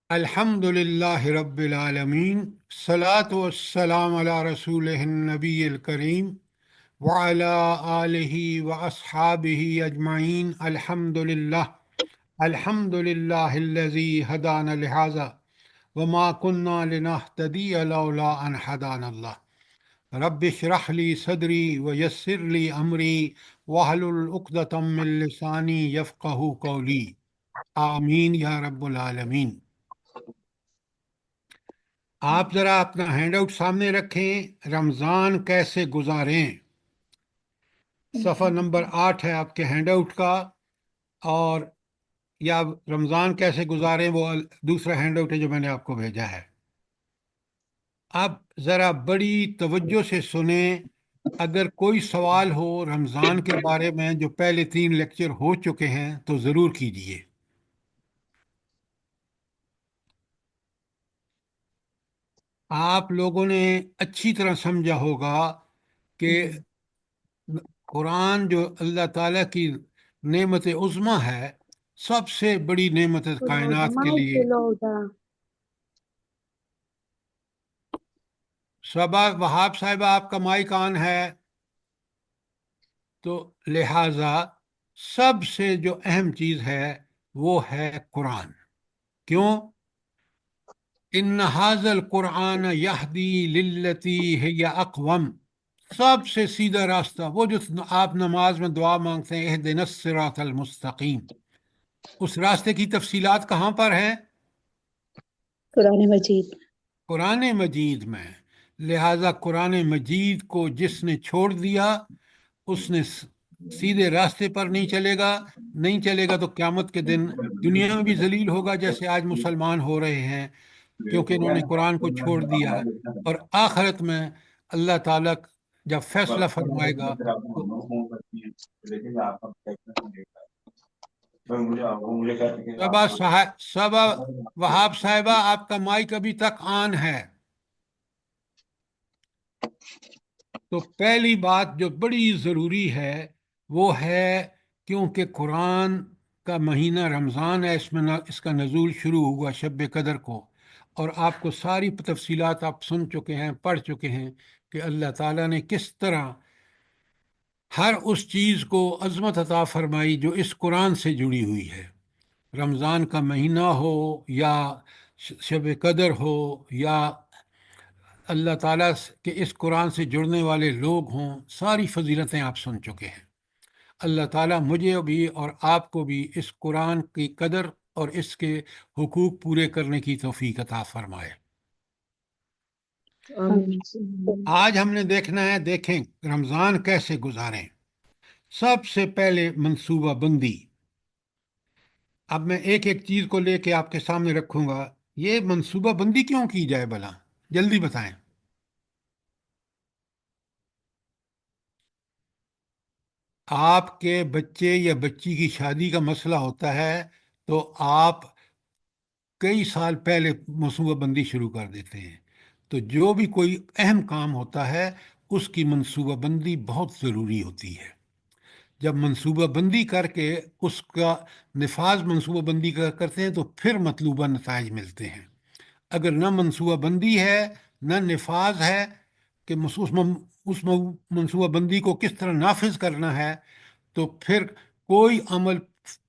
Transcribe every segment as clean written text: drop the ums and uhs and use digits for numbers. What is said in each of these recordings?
الحمد للہ رب العالمین، الصلاۃ والسلام علی رسول النبی الکریم وعلی آلہ واصحابہ اجمعین۔ الحمد للہ الذی ہدانا لہذا وما كنا لنہتدی لولا ان ہدانا اللہ۔ رب اشرح لی صدری ویسر لی امری واحلل عقدۃ من لسانی یفقہوا قولی، آمین یا رب العالمین۔ آپ ذرا اپنا ہینڈ آؤٹ سامنے رکھیں، رمضان کیسے گزاریں، صفحہ نمبر 8 ہے آپ کے ہینڈ آؤٹ کا، اور یا رمضان کیسے گزاریں وہ دوسرا ہینڈ آؤٹ ہے جو میں نے آپ کو بھیجا ہے۔ اب ذرا بڑی توجہ سے سنیں، اگر کوئی سوال ہو رمضان کے بارے میں جو پہلے 3 لیکچر ہو چکے ہیں تو ضرور کیجیے۔ آپ لوگوں نے اچھی طرح سمجھا ہوگا کہ قرآن جو اللہ تعالیٰ کی نعمت عظمیٰ ہے، سب سے بڑی نعمت کائنات کے لیے۔ صبا وہاب صاحبہ آپ کا مائک آن ہے، تو لہٰذا سب سے جو اہم چیز ہے وہ ہے قرآن۔ کیوں؟ ان ھذا القرآن یہدی للتی ہی اقوم، سب سے سیدھا راستہ وہ جو آپ نماز میں دعا مانگتے ہیں، اہدنا الصراط المستقیم، اس راستے کی تفصیلات کہاں پر ہیں؟ قرآن مجید۔ قرآن مجید میں۔ لہذا قرآن مجید کو جس نے چھوڑ دیا اس نے سیدھے راستے پر نہیں چلے گا تو قیامت کے دن دنیا میں بھی ذلیل ہوگا، جیسے آج مسلمان ہو رہے ہیں، کیونکہ انہوں نے قرآن کو چھوڑ دیا۔ اور آخرت میں اللہ تعالیٰ جب فیصلہ فرمائے گا تو صبا وہاب صاحبہ آپ کا مائک ابھی تک آن ہے۔ تو پہلی بات جو بڑی ضروری ہے وہ ہے، کیونکہ قرآن کا مہینہ رمضان ہے، اس کا نزول شروع ہوا شب قدر کو، اور آپ کو ساری تفصیلات آپ سن چکے ہیں، پڑھ چکے ہیں کہ اللہ تعالیٰ نے کس طرح ہر اس چیز کو عظمت عطا فرمائی جو اس قرآن سے جڑی ہوئی ہے۔ رمضان کا مہینہ ہو یا شب قدر ہو یا اللہ تعالیٰ کے اس قرآن سے جڑنے والے لوگ ہوں، ساری فضیلتیں آپ سن چکے ہیں۔ اللہ تعالیٰ مجھے بھی اور آپ کو بھی اس قرآن کی قدر اور اس کے حقوق پورے کرنے کی توفیق عطا فرمائے۔ آج ہم نے دیکھنا ہے، دیکھیں رمضان کیسے گزاریں۔ سب سے پہلے منصوبہ بندی۔ اب میں ایک ایک چیز کو لے کے آپ کے سامنے رکھوں گا۔ یہ منصوبہ بندی کیوں کی جائے بھلا؟ جلدی بتائیں۔ آپ کے بچے یا بچی کی شادی کا مسئلہ ہوتا ہے تو آپ کئی سال پہلے منصوبہ بندی شروع کر دیتے ہیں۔ تو جو بھی کوئی اہم کام ہوتا ہے اس کی منصوبہ بندی بہت ضروری ہوتی ہے۔ جب منصوبہ بندی کر کے اس کا نفاذ منصوبہ بندی کا کرتے ہیں تو پھر مطلوبہ نتائج ملتے ہیں۔ اگر نہ منصوبہ بندی ہے نہ نفاذ ہے کہ اس منصوبہ بندی کو کس طرح نافذ کرنا ہے، تو پھر کوئی عمل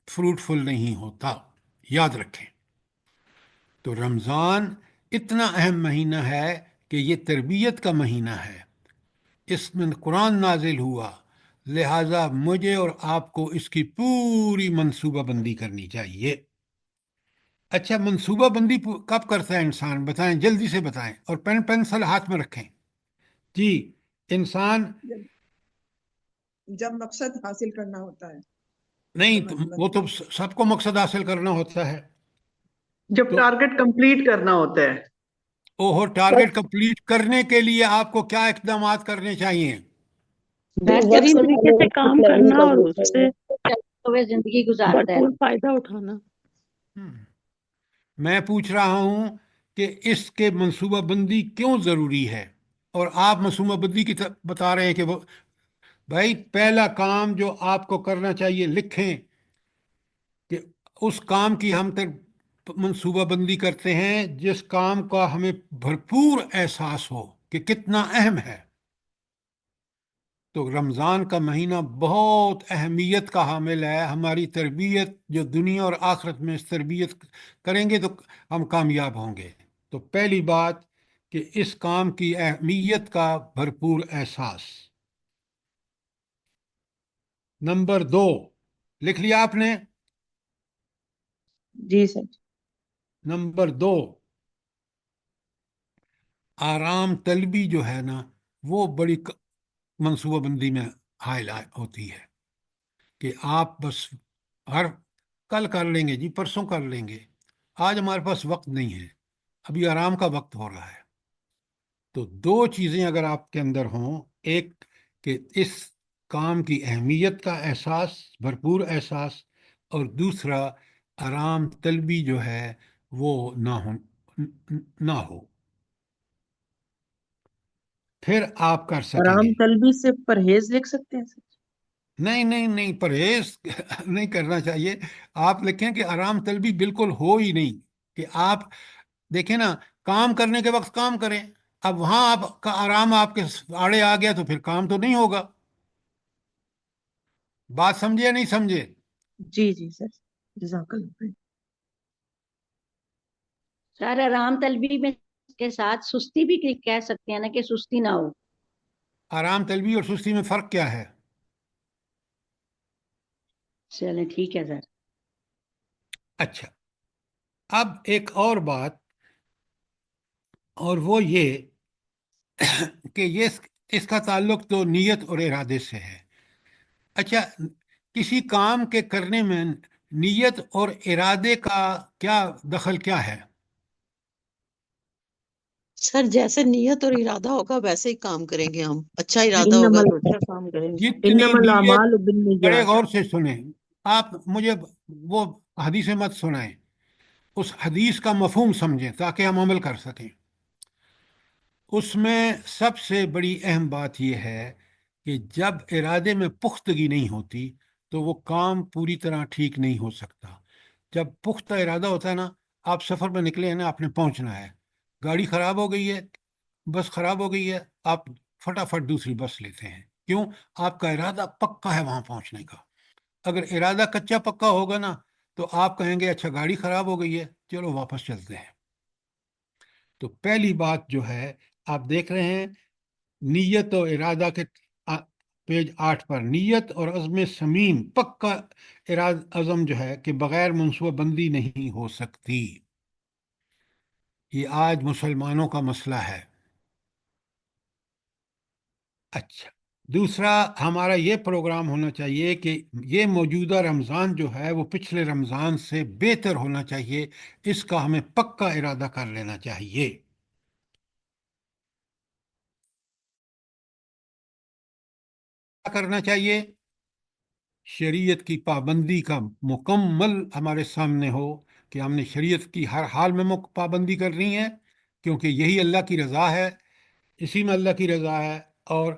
فروٹفل نہیں ہوتا۔ یاد رکھیں۔ تو رمضان اتنا اہم مہینہ ہے کہ یہ تربیت کا مہینہ ہے، اس میں قرآن نازل ہوا، لہٰذا مجھے اور آپ کو اس کی پوری منصوبہ بندی کرنی چاہیے۔ اچھا، منصوبہ بندی کب کرتا ہے انسان؟ بتائیں، جلدی سے بتائیں، اور پین پینسل ہاتھ میں رکھیں۔ جی، انسان جب مقصد حاصل کرنا ہوتا ہے۔ نہیں، وہ تو سب کو مقصد حاصل کرنا ہوتا ہے۔ جب ٹارگٹ کمپلیٹ کرنا ہوتا ہے۔ اوہو، ٹارگٹ کمپلیٹ کرنے کے لیے آپ کو کیا اقدامات کرنے چاہیے؟ بہترین طریقے سے کام کرنا اور اس سے زندگی گزارتا ہے، بھرپور فائدہ اٹھانا۔ میں پوچھ رہا ہوں کہ اس کے منصوبہ بندی کیوں ضروری ہے، اور آپ منصوبہ بندی کی بتا رہے ہیں کہ وہ بھائی پہلا کام جو آپ کو کرنا چاہیے، لکھیں کہ اس کام کی ہم منصوبہ بندی کرتے ہیں جس کام کا ہمیں بھرپور احساس ہو کہ کتنا اہم ہے. تو رمضان کا مہینہ بہت اہمیت کا حامل ہے. ہماری تربیت جو دنیا اور آخرت میں اس تربیت کریں گے تو ہم کامیاب ہوں گے. تو پہلی بات کہ اس کام کی اہمیت کا بھرپور احساس. نمبر 2 لکھ لیا آپ نے؟ جی سر. نمبر 2 آرام طلبی جو ہے نا وہ بڑی منصوبہ بندی میں حائل ہوتی ہے کہ آپ بس ہر کل کر لیں گے جی، پرسوں کر لیں گے، آج ہمارے پاس وقت نہیں ہے، ابھی آرام کا وقت ہو رہا ہے. تو 2 چیزیں اگر آپ کے اندر ہوں، ایک کہ اس کام کی اہمیت کا احساس، بھرپور احساس، اور دوسرا آرام طلبی جو ہے وہ نہ ہو، پھر آپ کر سکیں آرام گے. طلبی سے پرہیز لکھ سکتے ہیں سر؟ نہیں نہیں نہیں، پرہیز نہیں کرنا چاہیے. آپ لکھیں کہ آرام طلبی بالکل ہو ہی نہیں. کہ آپ دیکھیں نا، کام کرنے کے وقت کام کریں، اب وہاں آپ کا آرام آپ کے آڑے آ گیا تو پھر کام تو نہیں ہوگا. بات سمجھے یا نہیں سمجھے؟ جی جی سر. جزاک اللہ خیر. سر آرام طلبی میں کے ساتھ سستی بھی کہہ سکتے ہیں نا کہ سستی نہ ہو. آرام طلبی اور سستی میں فرق کیا ہے؟ چلیں ٹھیک ہے سر. اچھا، اب ایک اور بات، اور وہ یہ کہ اس کا تعلق تو نیت اور ارادے سے ہے. اچھا، کسی کام کے کرنے میں نیت اور ارادے کا کیا دخل کیا ہے؟ سر جیسے نیت اور ارادہ ہوگا ویسے ہی کام کریں گے ہم. اچھا ارادہ انما ہوگا تو اچھا کام کریں گے. جتنی انما نیت، الاعمال بڑے بالنیات. غور سے سنیں. آپ مجھے وہ حدیث مت سنائیں، اس حدیث کا مفہوم سمجھیں تاکہ ہم عمل کر سکیں. اس میں سب سے بڑی اہم بات یہ ہے کہ جب ارادے میں پختگی نہیں ہوتی تو وہ کام پوری طرح ٹھیک نہیں ہو سکتا. جب پختہ ارادہ ہوتا ہے نا، آپ سفر میں نکلے ہیں نا، آپ نے پہنچنا ہے، گاڑی خراب ہو گئی ہے، بس خراب ہو گئی ہے، آپ فٹافٹ دوسری بس لیتے ہیں. کیوں؟ آپ کا ارادہ پکا ہے وہاں پہنچنے کا. اگر ارادہ کچا پکا ہوگا نا تو آپ کہیں گے اچھا گاڑی خراب ہو گئی ہے، چلو واپس چلتے ہیں. تو پہلی بات جو ہے، آپ دیکھ رہے ہیں نیت و ارادہ کے پیج 8 پر، نیت اور عزم سمیم، پکا عزم جو ہے کہ بغیر منصوبہ بندی نہیں ہو سکتی. یہ آج مسلمانوں کا مسئلہ ہے. اچھا، دوسرا ہمارا یہ پروگرام ہونا چاہیے کہ یہ موجودہ رمضان جو ہے وہ پچھلے رمضان سے بہتر ہونا چاہیے. اس کا ہمیں پکا ارادہ کر لینا چاہیے. کیا کرنا چاہیے؟ شریعت کی پابندی کا مکمل ہمارے سامنے ہو کہ ہم نے شریعت کی ہر حال میں پابندی کرنی ہے، کیونکہ یہی اللہ کی رضا ہے، اسی میں اللہ کی رضا ہے. اور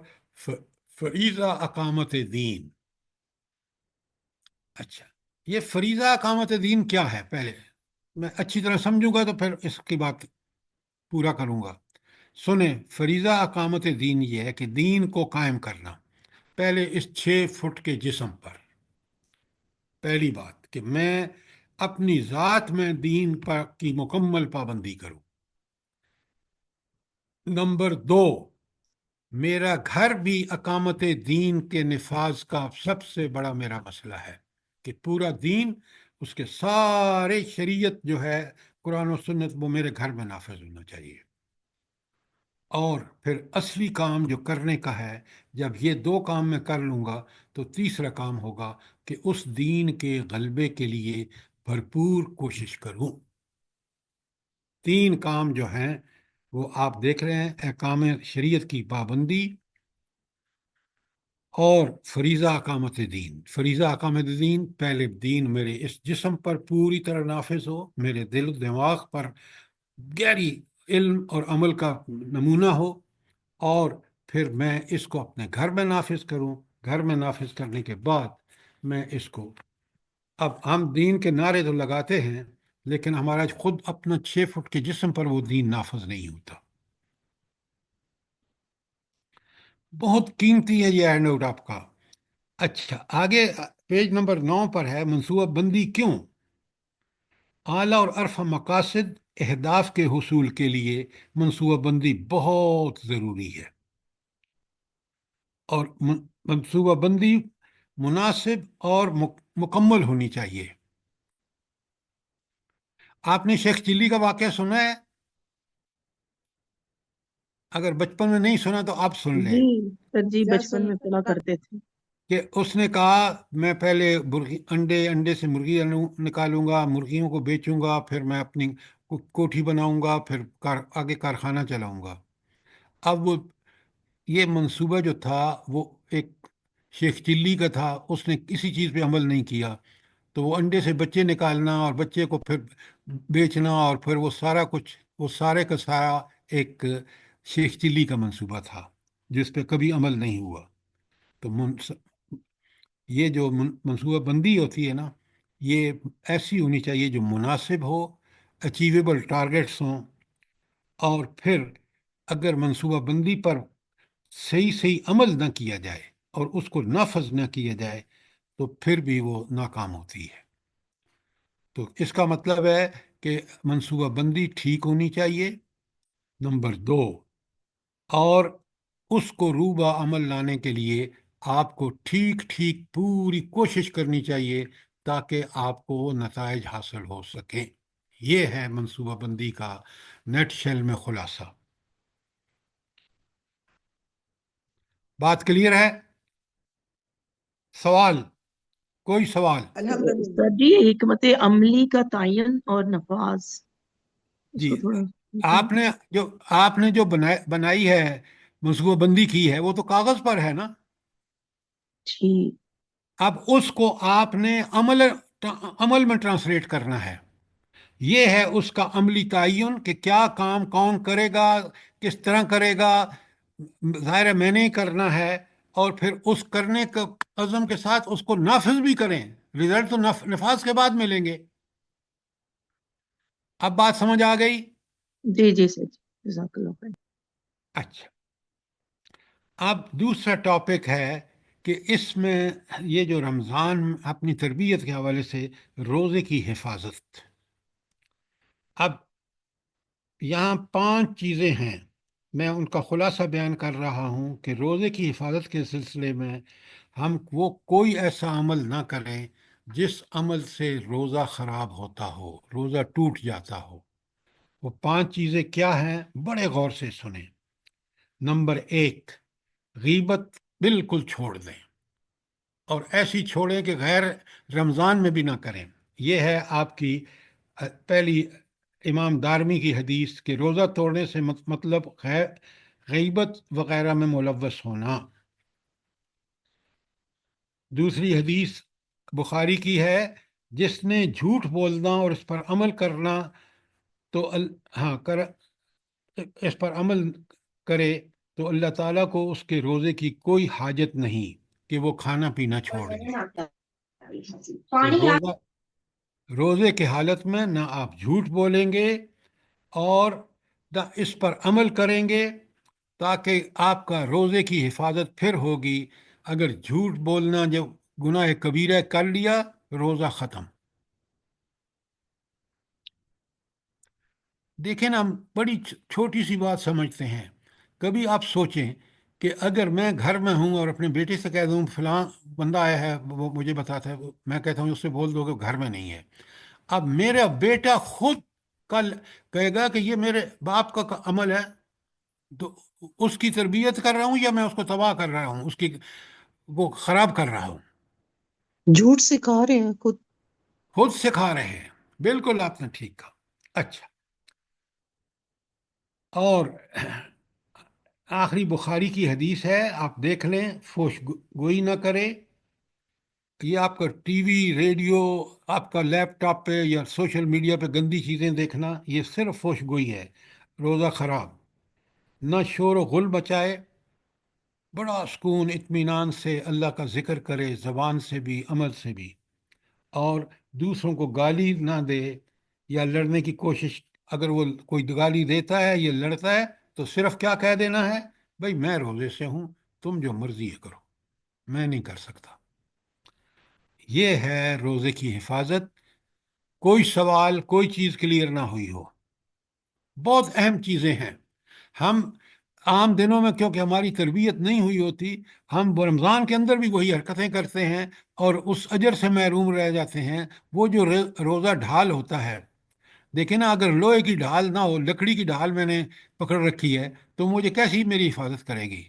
فریضہ اقامت دین. اچھا، یہ فریضہ اقامت دین کیا ہے؟ پہلے میں اچھی طرح سمجھوں گا تو پھر اس کی بات پورا کروں گا. سنیں، فریضہ اقامت دین یہ ہے کہ دین کو قائم کرنا پہلے اس 6 فٹ کے جسم پر. پہلی بات کہ میں اپنی ذات میں دین پر کی مکمل پابندی کروں. نمبر 2، میرا گھر بھی اقامت دین کے نفاذ کا سب سے بڑا میرا مسئلہ ہے کہ پورا دین، اس کے سارے شریعت جو ہے قرآن و سنت، وہ میرے گھر میں نافذ ہونا چاہیے. اور پھر اصلی کام جو کرنے کا ہے، جب یہ 2 کام میں کر لوں گا تو تیسرا کام ہوگا کہ اس دین کے غلبے کے لیے بھرپور کوشش کروں. 3 کام جو ہیں وہ آپ دیکھ رہے ہیں، احکام شریعت کی پابندی اور فریضہ اقامت دین. فریضہ اقامت دین، پہلے دین میرے اس جسم پر پوری طرح نافذ ہو، میرے دل و دماغ پر گہری علم اور عمل کا نمونہ ہو، اور پھر میں اس کو اپنے گھر میں نافذ کروں. گھر میں نافذ کرنے کے بعد میں اس کو، اب ہم دین کے نعرے تو لگاتے ہیں لیکن ہمارا خود اپنا 6 فٹ کے جسم پر وہ دین نافذ نہیں ہوتا. بہت قیمتی ہے یہ ہینڈ آؤٹ آپ کا. اچھا، آگے پیج نمبر 9 پر ہے منصوبہ بندی کیوں. اعلیٰ اور ارفع مقاصد اہداف کے حصول کے لیے منصوبہ بندی بہت ضروری ہے، اور منصوبہ بندی مناسب اور مکمل ہونی چاہیے. آپ نے شیخ چلی کا واقعہ سنا ہے؟ اگر بچپن میں نہیں سنا تو آپ سن لیں. جی سر جی، سر بچپن میں پڑھا کرتے تھے. کہ اس نے کہا میں پہلے انڈے سے مرغی نکالوں گا، مرغیوں کو بیچوں گا، پھر میں اپنی کوٹھی بناؤں گا، پھر آگے کارخانہ چلاؤں گا. اب وہ یہ منصوبہ جو تھا وہ ایک شیخ چلی کا تھا، اس نے کسی چیز پہ عمل نہیں کیا. تو وہ انڈے سے بچے نکالنا اور بچے کو پھر بیچنا، اور پھر وہ سارا کچھ، وہ سارے کا سارا ایک شیخ چلی کا منصوبہ تھا جس پہ کبھی عمل نہیں ہوا. تو یہ جو منصوبہ بندی ہوتی ہے نا، یہ ایسی ہونی چاہیے جو مناسب ہو، اچیویبل ٹارگیٹس ہوں، اور پھر اگر منصوبہ بندی پر صحیح عمل نہ کیا جائے اور اس کو نافذ نہ کیا جائے تو پھر بھی وہ ناکام ہوتی ہے. تو اس کا مطلب ہے کہ منصوبہ بندی ٹھیک ہونی چاہیے، نمبر 2، اور اس کو روبہ عمل لانے کے لیے آپ کو ٹھیک پوری کوشش کرنی چاہیے تاکہ آپ کو وہ نتائج حاصل ہو سکیں. یہ ہے منصوبہ بندی کا نیٹ شیل میں خلاصہ. بات کلیئر ہے؟ سوال؟ کوئی سوال؟ الحمدللہ. سر جی، حکمت عملی کا تعین اور نفاذ، اس جی، کو تھوڑا آپ نے جو بنائی ہے، منصوبہ بندی کی ہے، وہ تو کاغذ پر ہے نا. جی اب اس کو آپ نے عمل میں ٹرانسلیٹ کرنا ہے. یہ ہے اس کا عملی تعین کہ کیا کام کون کرے گا، کس طرح کرے گا. ظاہر ہے میں نے ہی کرنا ہے، اور پھر اس کرنے کے عزم کے ساتھ اس کو نافذ بھی کریں. رزلٹ تو نفاذ کے بعد ملیں گے. اب بات سمجھ آ گئی؟ جی جی سر جی، جزاک اللہ خیر. اچھا، اب دوسرا ٹاپک ہے کہ اس میں یہ جو رمضان اپنی تربیت کے حوالے سے روزے کی حفاظت. اب یہاں 5 چیزیں ہیں، میں ان کا خلاصہ بیان کر رہا ہوں کہ روزے کی حفاظت کے سلسلے میں ہم کوئی ایسا عمل نہ کریں جس عمل سے روزہ خراب ہوتا ہو، روزہ ٹوٹ جاتا ہو. وہ 5 چیزیں کیا ہیں؟ بڑے غور سے سنیں. نمبر 1، غیبت بالکل چھوڑ دیں، اور ایسی چھوڑیں کہ غیر رمضان میں بھی نہ کریں. یہ ہے آپ کی پہلی امام دارمی کی حدیث کہ روزہ توڑنے سے مطلب غیبت وغیرہ میں ملوث ہونا. دوسری حدیث بخاری کی ہے، جس نے جھوٹ بولنا اور اس پر عمل کرنا تو اس پر عمل کرے تو اللہ تعالیٰ کو اس کے روزے کی کوئی حاجت نہیں کہ وہ کھانا پینا چھوڑ دے. تو روزے کی حالت میں نہ آپ جھوٹ بولیں گے اور نہ اس پر عمل کریں گے، تاکہ آپ کا روزے کی حفاظت پھر ہوگی. اگر جھوٹ بولنا جب گناہ کبیرہ کر لیا، روزہ ختم. دیکھیں نا، ہم بڑی چھوٹی سی بات سمجھتے ہیں. کبھی آپ سوچیں کہ اگر میں گھر میں ہوں اور اپنے بیٹے سے کہہ دوں فلاں بندہ آیا ہے، وہ مجھے بتاتا ہے، میں کہتا ہوں اس سے بول دو کہ گھر میں نہیں ہے. اب میرا بیٹا خود کل کہے گا کہ یہ میرے باپ کا عمل ہے، تو اس کی تربیت کر رہا ہوں یا میں اس کو تباہ کر رہا ہوں، اس کی وہ خراب کر رہا ہوں. جھوٹ سکھا رہے ہیں خود. خود سکھا رہے ہیں. بالکل آپ نے ٹھیک کہا. اچھا، اور آخری بخاری کی حدیث ہے، آپ دیکھ لیں، فوش گوئی نہ کرے. یہ آپ کا ٹی وی، ریڈیو، آپ کا لیپ ٹاپ پہ یا سوشل میڈیا پہ گندی چیزیں دیکھنا، یہ صرف فوش گوئی ہے. روزہ خراب. نہ شور و غل بچائے، بڑا سکون اطمینان سے اللہ کا ذکر کرے، زبان سے بھی عمل سے بھی. اور دوسروں کو گالی نہ دے یا لڑنے کی کوشش، اگر وہ کوئی گالی دیتا ہے یا لڑتا ہے تو صرف کیا کہہ دینا ہے، بھائی میں روزے سے ہوں، تم جو مرضی ہے کرو، میں نہیں کر سکتا۔ یہ ہے روزے کی حفاظت۔ کوئی سوال، کوئی چیز کلیئر نہ ہوئی ہو، بہت اہم چیزیں ہیں۔ ہم عام دنوں میں کیونکہ ہماری تربیت نہیں ہوئی ہوتی، ہم رمضان کے اندر بھی وہی حرکتیں کرتے ہیں اور اس اجر سے محروم رہ جاتے ہیں۔ وہ جو روزہ ڈھال ہوتا ہے، دیکھیں نا، اگر لوہے کی ڈھال نہ ہو، لکڑی کی ڈھال میں نے پکڑ رکھی ہے، تو مجھے کیسی میری حفاظت کرے گی؟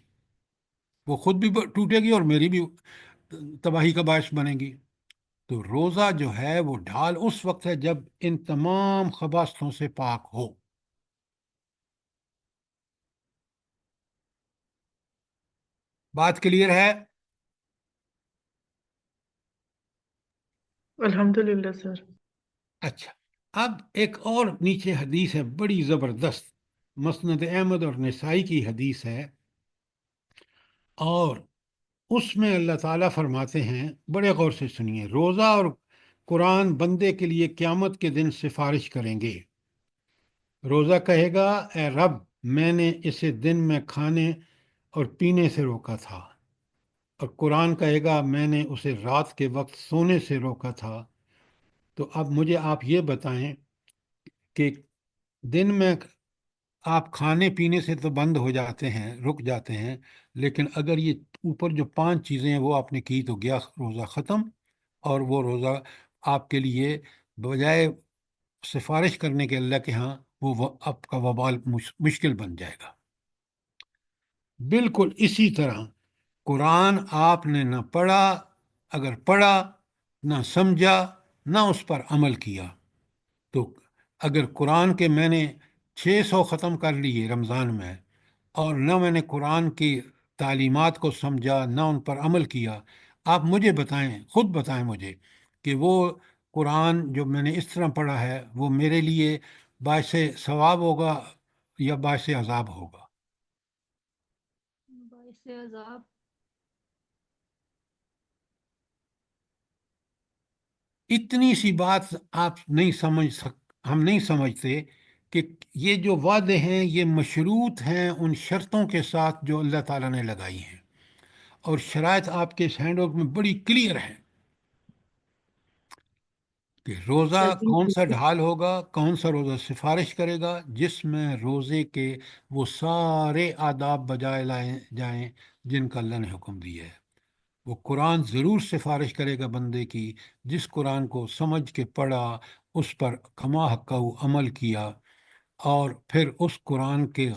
وہ خود بھی ٹوٹے گی اور میری بھی تباہی کا باعث بنے گی۔ تو روزہ جو ہے وہ ڈھال اس وقت ہے جب ان تمام خباثتوں سے پاک ہو۔ بات کلیئر ہے؟ الحمدللہ سر۔ اچھا، اب ایک اور نیچے حدیث ہے بڑی زبردست، مسند احمد اور نسائی کی حدیث ہے، اور اس میں اللہ تعالیٰ فرماتے ہیں، بڑے غور سے سنیے، روزہ اور قرآن بندے کے لیے قیامت کے دن سفارش کریں گے۔ روزہ کہے گا، اے رب، میں نے اسے دن میں کھانے اور پینے سے روکا تھا، اور قرآن کہے گا، میں نے اسے رات کے وقت سونے سے روکا تھا۔ تو اب مجھے آپ یہ بتائیں کہ دن میں آپ کھانے پینے سے تو بند ہو جاتے ہیں، رک جاتے ہیں، لیکن اگر یہ اوپر جو 5 چیزیں ہیں وہ آپ نے کی تو گیا روزہ ختم، اور وہ روزہ آپ کے لیے بجائے سفارش کرنے کے اللہ کے ہاں وہ آپ کا وبال مشکل بن جائے گا۔ بالکل اسی طرح قرآن آپ نے نہ پڑھا، اگر پڑھا، نہ سمجھا، نہ اس پر عمل کیا، تو اگر قرآن کے میں نے 600 ختم کر لیے رمضان میں، اور نہ میں نے قرآن کی تعلیمات کو سمجھا، نہ ان پر عمل کیا، آپ مجھے بتائیں، خود بتائیں مجھے کہ وہ قرآن جو میں نے اس طرح پڑھا ہے وہ میرے لیے باعث ثواب ہوگا یا باعث عذاب ہوگا؟ باعث عذاب۔ اتنی سی بات آپ نہیں ہم نہیں سمجھتے کہ یہ جو وعدے ہیں یہ مشروط ہیں ان شرطوں کے ساتھ جو اللہ تعالیٰ نے لگائی ہیں، اور شرائط آپ کے اس ہینڈ آؤٹ میں بڑی کلیئر ہیں کہ روزہ سر جی، کون سا ڈھال ہوگا، کون سا روزہ سفارش کرے گا، جس میں روزے کے وہ سارے آداب بجائے لائے جائیں جن کا اللہ نے حکم دیا ہے۔ وہ قرآن ضرور سفارش کرے گا بندے کی، جس قرآن کو سمجھ کے پڑھا، اس پر کما حقہ عمل کیا، اور پھر اس قرآن کے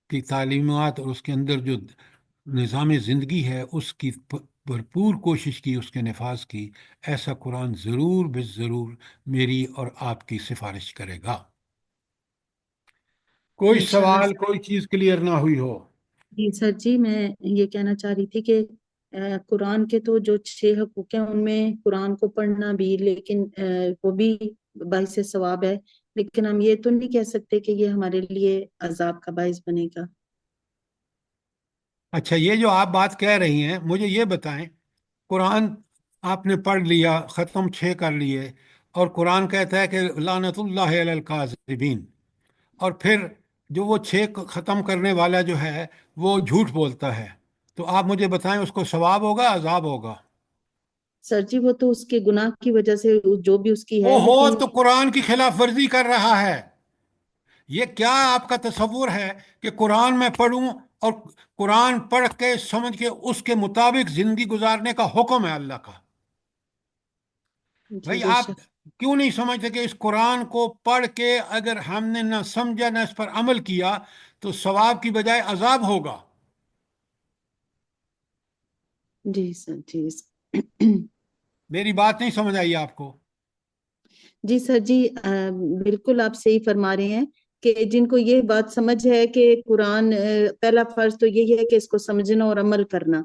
کی تعلیمات اور اس کے اندر جو نظام زندگی ہے اس کی بھرپور کوشش کی، اس کے نفاذ کی۔ ایسا قرآن ضرور بے ضرور میری اور آپ کی سفارش کرے گا۔ کوئی انشاءاللہ سوال، سر۔ کوئی چیز کلیئر نہ ہوئی ہو؟ جی سر جی، میں یہ کہنا چاہ رہی تھی کہ قرآن کے تو جو 6 حقوق ہیں ان میں قرآن کو پڑھنا بھی، لیکن وہ بھی باعث ثواب ہے، لیکن ہم یہ تو نہیں کہہ سکتے کہ یہ ہمارے لیے عذاب کا باعث بنے گا۔ اچھا، یہ جو آپ بات کہہ رہی ہیں، مجھے یہ بتائیں، قرآن آپ نے پڑھ لیا، ختم 6 کر لیے، اور قرآن کہتا ہے کہ لعنت اللہ علی الکاذبین، اور پھر جو وہ 6 ختم کرنے والا جو ہے وہ جھوٹ بولتا ہے، تو آپ مجھے بتائیں اس کو ثواب ہوگا، عذاب ہوگا؟ سر جی، وہ تو اس کے گناہ کی وجہ سے جو بھی اس کی او ہے، ہو، لیکن تو قرآن کی خلاف ورزی کر رہا ہے۔ یہ کیا آپ کا تصور ہے کہ قرآن میں پڑھوں اور قرآن پڑھ کے سمجھ کے اس کے مطابق زندگی گزارنے کا حکم ہے اللہ کا؟ جی بھائی بے آپ شک۔ کیوں نہیں سمجھتے کہ اس قرآن کو پڑھ کے اگر ہم نے نہ سمجھا نہ اس پر عمل کیا تو ثواب کی بجائے عذاب ہوگا؟ جی سر جی۔ میری بات نہیں سمجھ آئی آپ کو؟ جی سر جی، بالکل آپ صحیح فرما رہے ہیں کہ جن کو یہ بات سمجھ ہے کہ قرآن پہلا فرض تو یہی ہے کہ اس کو سمجھنا اور عمل کرنا،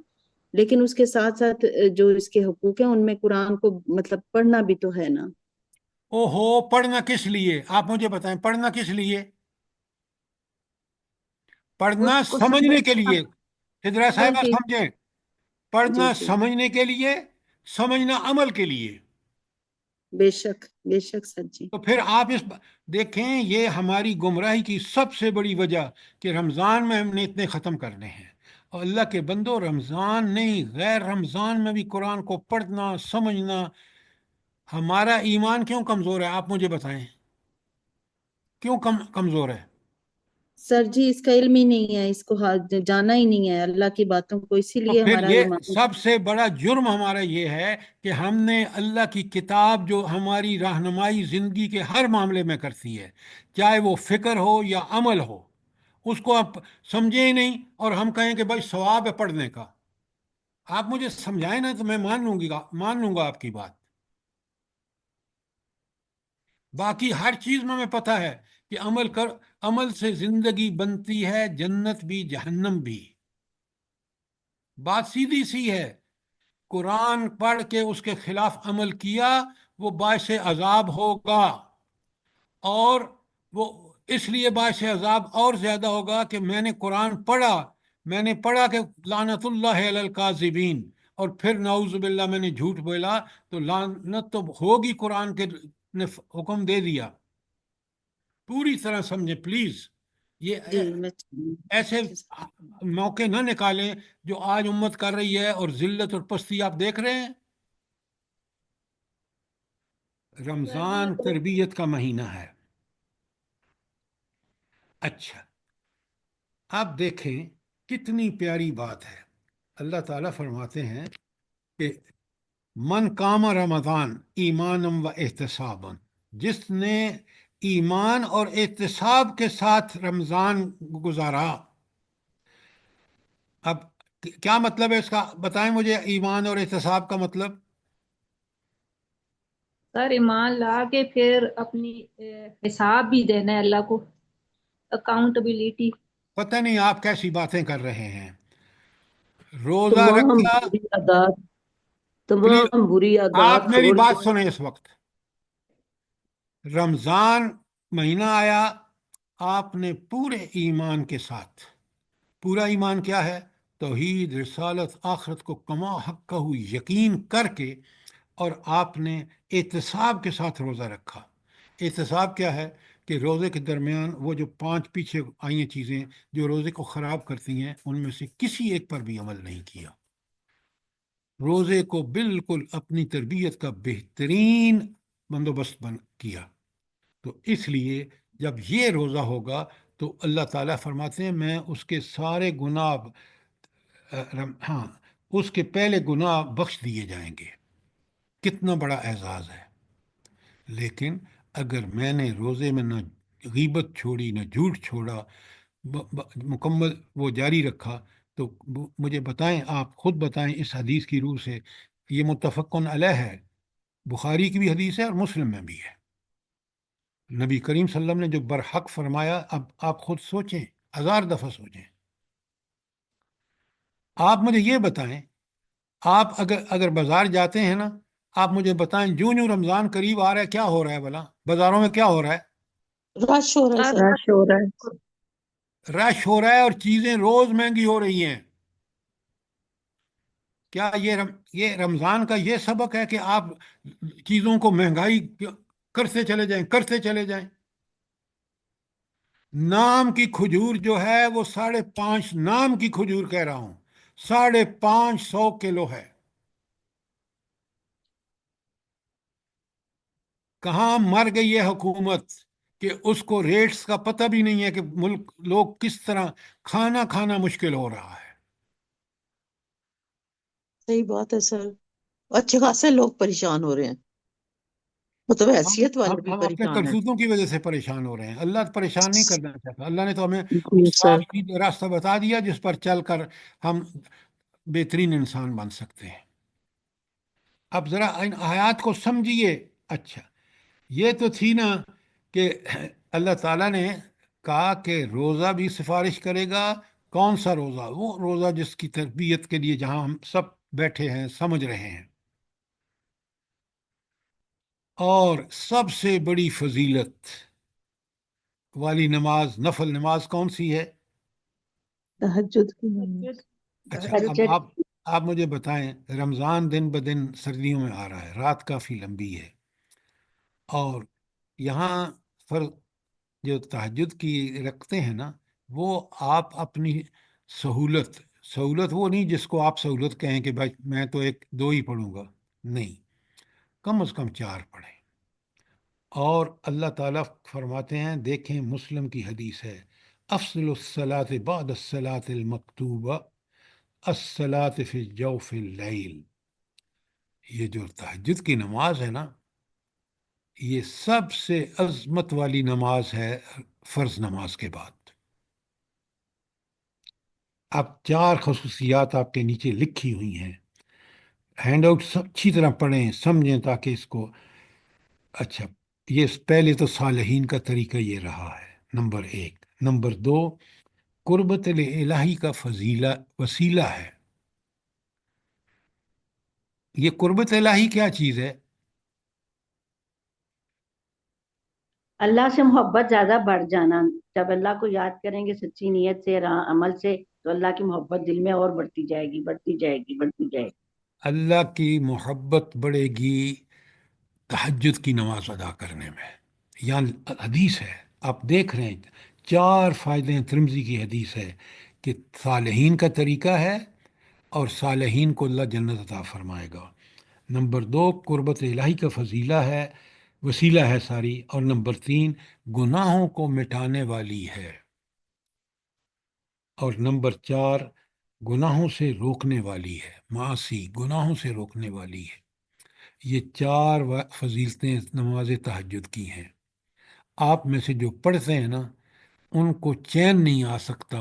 لیکن اس کے ساتھ ساتھ جو اس کے حقوق ہیں ان میں قرآن کو مطلب پڑھنا بھی تو ہے نا۔ او ہو، پڑھنا کس لیے؟ آپ مجھے بتائیں، پڑھنا کس لیے؟ پڑھنا اس کو سمجھنے کے لیے، حضرت عمل صاحبہ کی۔ سمجھیں، جی پڑھنا جی سمجھنے کے لیے، سمجھنا عمل کے لیے۔ بے شک سر جی. تو پھر آپ دیکھیں، یہ ہماری گمراہی کی سب سے بڑی وجہ کہ رمضان میں ہم نے اتنے ختم کرنے ہیں. اور اللہ کے بندو، رمضان نہیں، غیر رمضان میں بھی قرآن کو پڑھنا سمجھنا. ہمارا ایمان کیوں کمزور ہے؟ آپ مجھے بتائیں، کیوں کمزور ہے؟ سر جی اس کا علم ہی نہیں ہے، اس کو جانا ہی نہیں ہے اللہ کی باتوں کو، اسی تو لیے پھر ہمارا یہ ایمان. سب سے بڑا جرم ہمارا یہ ہے کہ ہم نے اللہ کی کتاب جو ہماری رہنمائی زندگی کے ہر معاملے میں کرتی ہے، چاہے وہ فکر ہو یا عمل ہو، اس کو آپ سمجھے ہی نہیں، اور ہم کہیں کہ بھائی ثواب ہے پڑھنے کا. آپ مجھے سمجھائیں نا تو میں مان لوں گا آپ کی بات. باقی ہر چیز میں ہمیں پتہ ہے کہ عمل سے زندگی بنتی ہے، جنت بھی جہنم بھی. بات سیدھی سی ہے. قرآن پڑھ کے اس کے خلاف عمل کیا، وہ باعث عذاب ہوگا. اور وہ اس لیے باعث عذاب اور زیادہ ہوگا کہ میں نے قرآن پڑھا، میں نے پڑھا کہ لعنت اللہ علی الکاذبین، اور پھر نعوذ باللہ میں نے جھوٹ بولا، تو لعنت تو ہوگی. قرآن کے نے حکم دے دیا. پوری طرح سمجھیں پلیز. یہ جی میں ایسے موقع نہ نکالیں جو آج امت کر رہی ہے، اور ذلت اور پستی آپ دیکھ رہے ہیں. رمضان تربیت کا مہینہ ہے. اچھا، آپ دیکھیں کتنی پیاری بات ہے. اللہ تعالیٰ فرماتے ہیں کہ من قام رمضان ایمانم و احتسابا، جس نے ایمان اور احتساب کے ساتھ رمضان گزارا. اب کیا مطلب ہے اس کا؟ بتائیں مجھے، ایمان اور احتساب کا مطلب. سر ایمان لا کے پھر اپنی حساب بھی دینا ہے اللہ کو، اکاؤنٹبلٹی. پتہ نہیں آپ کیسی باتیں کر رہے ہیں. روزہ تمام رکھا. بری عادات پلیز تمام بری عادات آپ میری چھوڑ بات کے سنیں. اس وقت رمضان مہینہ آیا، آپ نے پورے ایمان کے ساتھ، پورا ایمان کیا ہے؟ توحید، رسالت، آخرت کو کما حق کا یقین کر کے، اور آپ نے احتساب کے ساتھ روزہ رکھا. احتساب کیا ہے؟ کہ روزے کے درمیان وہ جو 5 پیچھے آئی ہیں چیزیں جو روزے کو خراب کرتی ہیں، ان میں سے کسی ایک پر بھی عمل نہیں کیا. روزے کو بالکل اپنی تربیت کا بہترین بندوبست کیا. تو اس لیے جب یہ روزہ ہوگا تو اللہ تعالیٰ فرماتے ہیں میں اس کے سارے گناہ، ہاں، اس کے پہلے گناہ بخش دیے جائیں گے. کتنا بڑا اعزاز ہے. لیکن اگر میں نے روزے میں نہ غیبت چھوڑی، نہ جھوٹ چھوڑا، مکمل وہ جاری رکھا، تو مجھے بتائیں، آپ خود بتائیں اس حدیث کی روح سے. یہ متفقن علیہ ہے، بخاری کی بھی حدیث ہے اور مسلم میں بھی ہے. نبی کریم صلی اللہ علیہ وسلم نے جو برحق فرمایا، اب آپ خود سوچیں، 1000 دفعہ سوچیں. آپ مجھے یہ بتائیں، آپ اگر بازار جاتے ہیں نا، آپ مجھے بتائیں جوں جوں رمضان قریب آ رہا ہے کیا ہو رہا ہے بھلا؟ بازاروں میں کیا ہو رہا ہے؟ رش ہو رہا ہے سر. رش ہو رہا ہے. رش ہو رہا ہے، اور چیزیں روز مہنگی ہو رہی ہیں. کیا یہ رمضان کا یہ سبق ہے کہ آپ چیزوں کو مہنگائی کرتے چلے جائیں، کرتے چلے جائیں؟ نام کی کھجور جو ہے وہ 5.5، نام کی کھجور کہہ رہا ہوں، 550 کلو ہے. کہاں مر گئی ہے حکومت کہ اس کو ریٹس کا پتہ بھی نہیں ہے کہ ملک لوگ کس طرح کھانا مشکل ہو رہا ہے. صحیح بات ہے سر. اچھے خاصے لوگ پریشان ہو رہے ہیں، مطلب ہم حیثیت والے بھی ہم اپنے پریشان ہیں. کرتوتوں کی وجہ سے پریشان ہو رہے ہیں. اللہ پریشان نہیں کرنا چاہتا. اللہ نے تو ہمیں جی سر. صاف سیدھا راستہ بتا دیا جس پر چل کر ہم بہترین انسان بن سکتے ہیں. اب ذرا ان آیات کو سمجھیے. اچھا، یہ تو تھی نا کہ اللہ تعالیٰ نے کہا کہ روزہ بھی سفارش کرے گا. کون سا روزہ؟ وہ روزہ جس کی تربیت کے لیے جہاں ہم سب بیٹھے ہیں، سمجھ رہے ہیں. اور سب سے بڑی فضیلت والی نماز، نفل نماز کون سی ہے؟ تہجد کی نماز. اچھا، اب آپ مجھے بتائیں، رمضان دن بدن سردیوں میں آ رہا ہے، رات کافی لمبی ہے. اور یہاں فرض جو تہجد کی رکھتے ہیں نا، وہ آپ اپنی سہولت، سہولت وہ نہیں جس کو آپ سہولت کہیں کہ بھائی میں تو ایک دو ہی پڑھوں گا، نہیں، کم از کم 4 پڑھیں۔ اور اللہ تعالیٰ فرماتے ہیں، دیکھیں مسلم کی حدیث ہے، افضل الصلاۃ بعد الصلاۃ المکتوبہ الصلاۃ فی جوف اللیل، یہ جو تہجد کی نماز ہے نا، یہ سب سے عظمت والی نماز ہے فرض نماز کے بعد۔ اب 4 خصوصیات آپ کے نیچے لکھی ہوئی ہیں، ہینڈ آؤٹ اچھی طرح پڑھیں سمجھیں تاکہ اس کو اچھا۔ یہ پہلے تو صالحین کا طریقہ یہ رہا ہے، نمبر 1۔ نمبر 2، قربت الہی کا فضیلہ وسیلہ ہے۔ یہ قربت الہی کیا چیز ہے؟ اللہ سے محبت زیادہ بڑھ جانا، جب اللہ کو یاد کریں گے سچی نیت سے، عمل سے، تو اللہ کی محبت دل میں اور بڑھتی جائے گی، بڑھتی جائے گی، بڑھتی جائے گی۔ اللہ کی محبت بڑھے گی تہجد کی نماز ادا کرنے میں۔ یہاں حدیث ہے، آپ دیکھ رہے ہیں، 4 فائدے ہیں، ترمذی کی حدیث ہے کہ صالحین کا طریقہ ہے اور صالحین کو اللہ جنت عطا فرمائے گا۔ نمبر 2، قربت الہی کا فضیلہ ہے، وسیلہ ہے ساری، اور نمبر 3، گناہوں کو مٹانے والی ہے، اور نمبر 4، گناہوں سے روکنے والی ہے، معاصی گناہوں سے روکنے والی ہے۔ یہ 4 فضیلتیں نماز تہجد کی ہیں۔ آپ میں سے جو پڑھتے ہیں نا، ان کو چین نہیں آ سکتا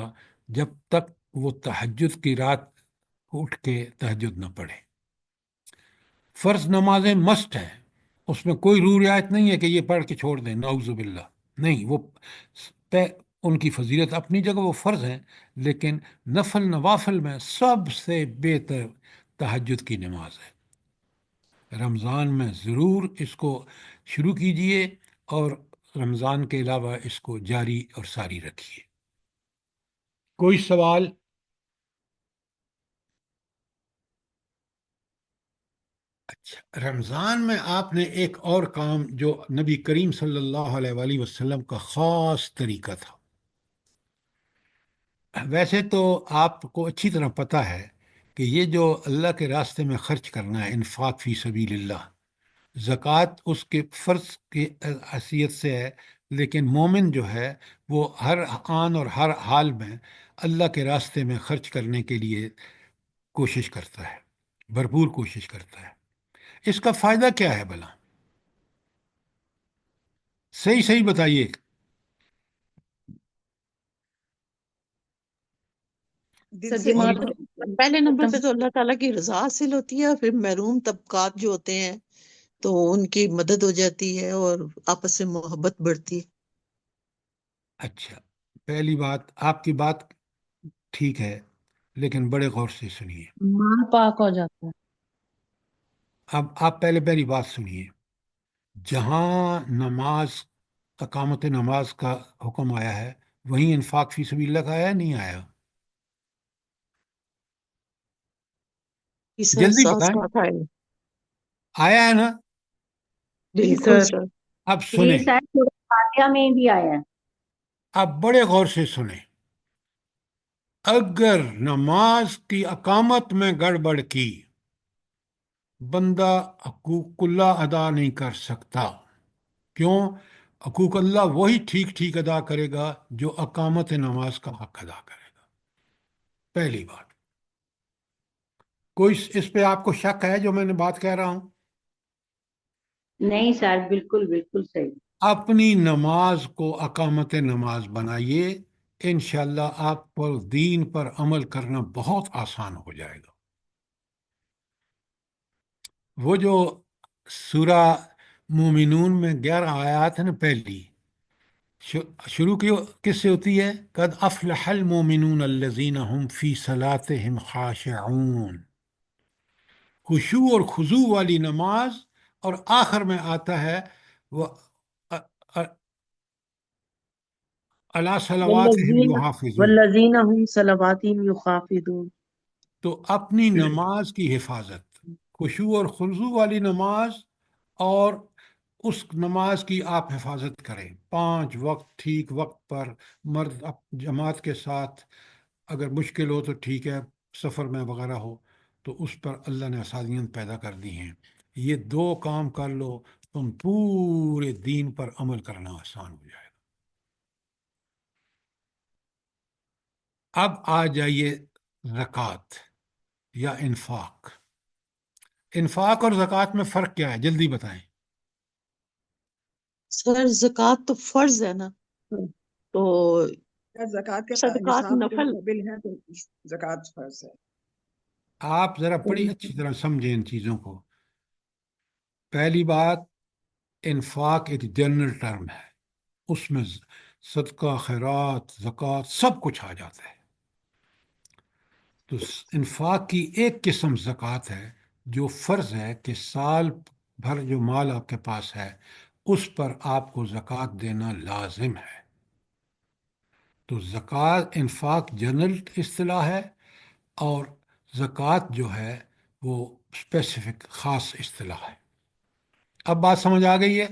جب تک وہ تہجد کی رات اٹھ کے تہجد نہ پڑھے۔ فرض نمازیں مسٹ ہیں، اس میں کوئی رعایت نہیں ہے کہ یہ پڑھ کے چھوڑ دیں، نعوذ باللہ، نہیں، وہ ان کی فضیلت اپنی جگہ وہ فرض ہیں، لیکن نفل نوافل میں سب سے بہتر تہجد کی نماز ہے۔ رمضان میں ضرور اس کو شروع کیجئے اور رمضان کے علاوہ اس کو جاری اور ساری رکھیے۔ کوئی سوال؟ اچھا، رمضان میں آپ نے ایک اور کام جو نبی کریم صلی اللہ علیہ وآلہ وسلم کا خاص طریقہ تھا، ویسے تو آپ کو اچھی طرح پتہ ہے کہ یہ جو اللہ کے راستے میں خرچ کرنا ہے، انفاق فی سبیل اللہ، زکوٰۃ اس کے فرض کی حیثیت سے ہے، لیکن مومن جو ہے وہ ہر آن اور ہر حال میں اللہ کے راستے میں خرچ کرنے کے لیے کوشش کرتا ہے، بھرپور کوشش کرتا ہے۔ اس کا فائدہ کیا ہے بھلا؟ صحیح صحیح بتائیے۔ دل سر سے جی پہلے نمبر پہ تو اللہ تعالیٰ کی رضا حاصل ہوتی ہے، اور پھر محروم طبقات جو ہوتے ہیں تو ان کی مدد ہو جاتی ہے اور آپس میں محبت بڑھتی ہے۔ اچھا، پہلی بات، آپ کی بات ٹھیک ہے، لیکن بڑے غور سے سنیے۔ مان پاک ہو جاتا ہے۔ اب آپ پہلی بات سنیے، جہاں نماز، اقامت نماز کا حکم آیا ہے، وہیں انفاق فی سبیل اللہ کا آیا نہیں آیا؟ اس جلدی ساتھ بتائیں، ساتھ آئے۔ آیا ہے نا؟ جی بالکل سر۔ سر۔ اب جی سنیں، سر، سورہ فاتحہ میں بھی آیا ہے۔ اب بڑے غور سے سنیں، اگر نماز کی اقامت میں گڑبڑ کی، بندہ حقوق اللہ ادا نہیں کر سکتا۔ کیوں؟ حقوق اللہ وہی ٹھیک ٹھیک ادا کرے گا جو اقامت نماز کا حق ادا کرے گا۔ پہلی بات، کوئی اس پہ آپ کو شک ہے جو میں نے بات کہہ رہا ہوں؟ نہیں سر، بالکل بالکل صحیح۔ اپنی نماز کو اقامت نماز بنائیے، انشاءاللہ آپ پر دین پر عمل کرنا بہت آسان ہو جائے گا۔ وہ جو سورہ مومنون میں 11 آیات ہے نا، پہلی شروع کی کس سے ہوتی ہے؟ قد افلح المومنون الذین هم فی صلاتهم خاشعون، خشوع اور خضوع والی نماز، اور آخر میں آتا ہے وہ علی صلواتہم والذین یحافظون۔ والذین هم صلواتهم یحافظون۔ تو اپنی نماز کی حفاظت، خشوع اور خضوع والی نماز، اور اس نماز کی آپ حفاظت کریں، 5 وقت ٹھیک وقت پر، مرد جماعت کے ساتھ، اگر مشکل ہو تو ٹھیک ہے، سفر میں وغیرہ ہو تو اس پر اللہ نے آسانیاں پیدا کر دی ہیں۔ یہ 2 کام کر لو، تم پورے دین پر عمل کرنا آسان ہو جائے گا۔ اب آ جائیے زکوٰۃ یا انفاق۔ انفاق اور زکوٰۃ میں فرق کیا ہے، جلدی بتائیں۔ سر زکوٰۃ تو فرض ہے نا، تو اگر زکوٰۃ کا صدقات نصاب کے نفل۔ مقابل ہے تو زکوٰۃ فرض ہے۔ آپ ذرا بڑی اچھی طرح سمجھیں ان چیزوں کو۔ پہلی بات، انفاق ایک جنرل ٹرم ہے، اس میں صدقہ، خیرات، زکوٰۃ سب کچھ آ جاتا ہے۔ تو انفاق کی ایک قسم زکوٰۃ ہے جو فرض ہے کہ سال بھر جو مال آپ کے پاس ہے اس پر آپ کو زکوٰۃ دینا لازم ہے۔ تو زکوٰۃ، انفاق جنرل اصطلاح ہے، اور زکوٰۃ جو ہے وہ اسپیسیفک خاص اصطلاح ہے۔ اب بات سمجھ آ گئی ہے؟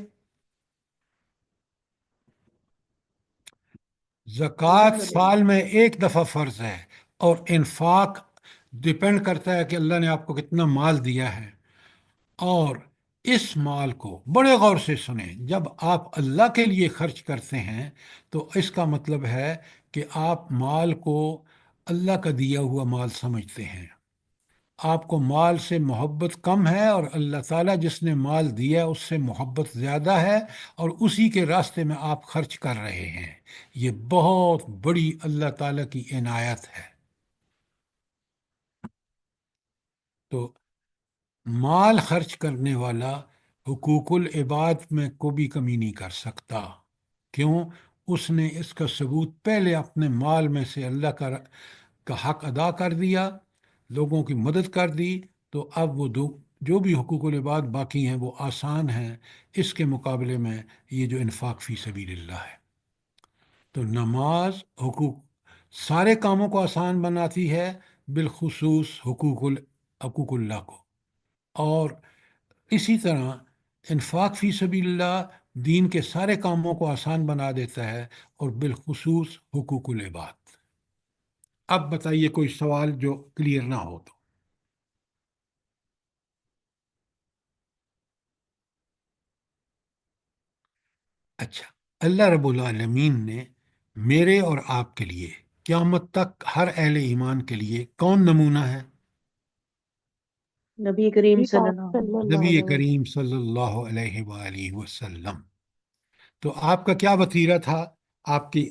زکوٰۃ الحمدللہ۔ سال میں ایک دفعہ فرض ہے، اور انفاق ڈپینڈ کرتا ہے کہ اللہ نے آپ کو کتنا مال دیا ہے۔ اور اس مال کو بڑے غور سے سنیں، جب آپ اللہ کے لیے خرچ کرتے ہیں تو اس کا مطلب ہے کہ آپ مال کو اللہ کا دیا ہوا مال سمجھتے ہیں۔ آپ کو مال سے محبت کم ہے، اور اللہ تعالیٰ جس نے مال دیا اس سے محبت زیادہ ہے، اور اسی کے راستے میں آپ خرچ کر رہے ہیں۔ یہ بہت بڑی اللہ تعالیٰ کی عنایت ہے۔ تو مال خرچ کرنے والا حقوق العباد میں کوئی بھی کمی نہیں کر سکتا۔ کیوں؟ اس نے اس کا ثبوت پہلے اپنے مال میں سے اللہ کا حق ادا کر دیا، لوگوں کی مدد کر دی، تو اب وہ جو بھی حقوق العباد باقی ہیں وہ آسان ہیں اس کے مقابلے میں یہ جو انفاق فی سبیل اللہ ہے۔ تو نماز سارے کاموں کو آسان بناتی ہے، بالخصوص حقوق اللہ کو۔ اور اسی طرح انفاق فی سبیل اللہ دین کے سارے کاموں کو آسان بنا دیتا ہے، اور بالخصوص حقوق العباد۔ اب بتائیے کوئی سوال جو کلیئر نہ ہو تو۔ اچھا، اللہ رب العالمین نے میرے اور آپ کے لیے قیامت تک ہر اہل ایمان کے لیے کون نمونہ ہے؟ نبی کریم صلی پاک اللہ صلی علیہ اللہ نبی علیہ وسلم۔ کریم صلی اللہ علیہ وآلہ وسلم۔ تو آپ کا کیا وطیرہ تھا؟ آپ کی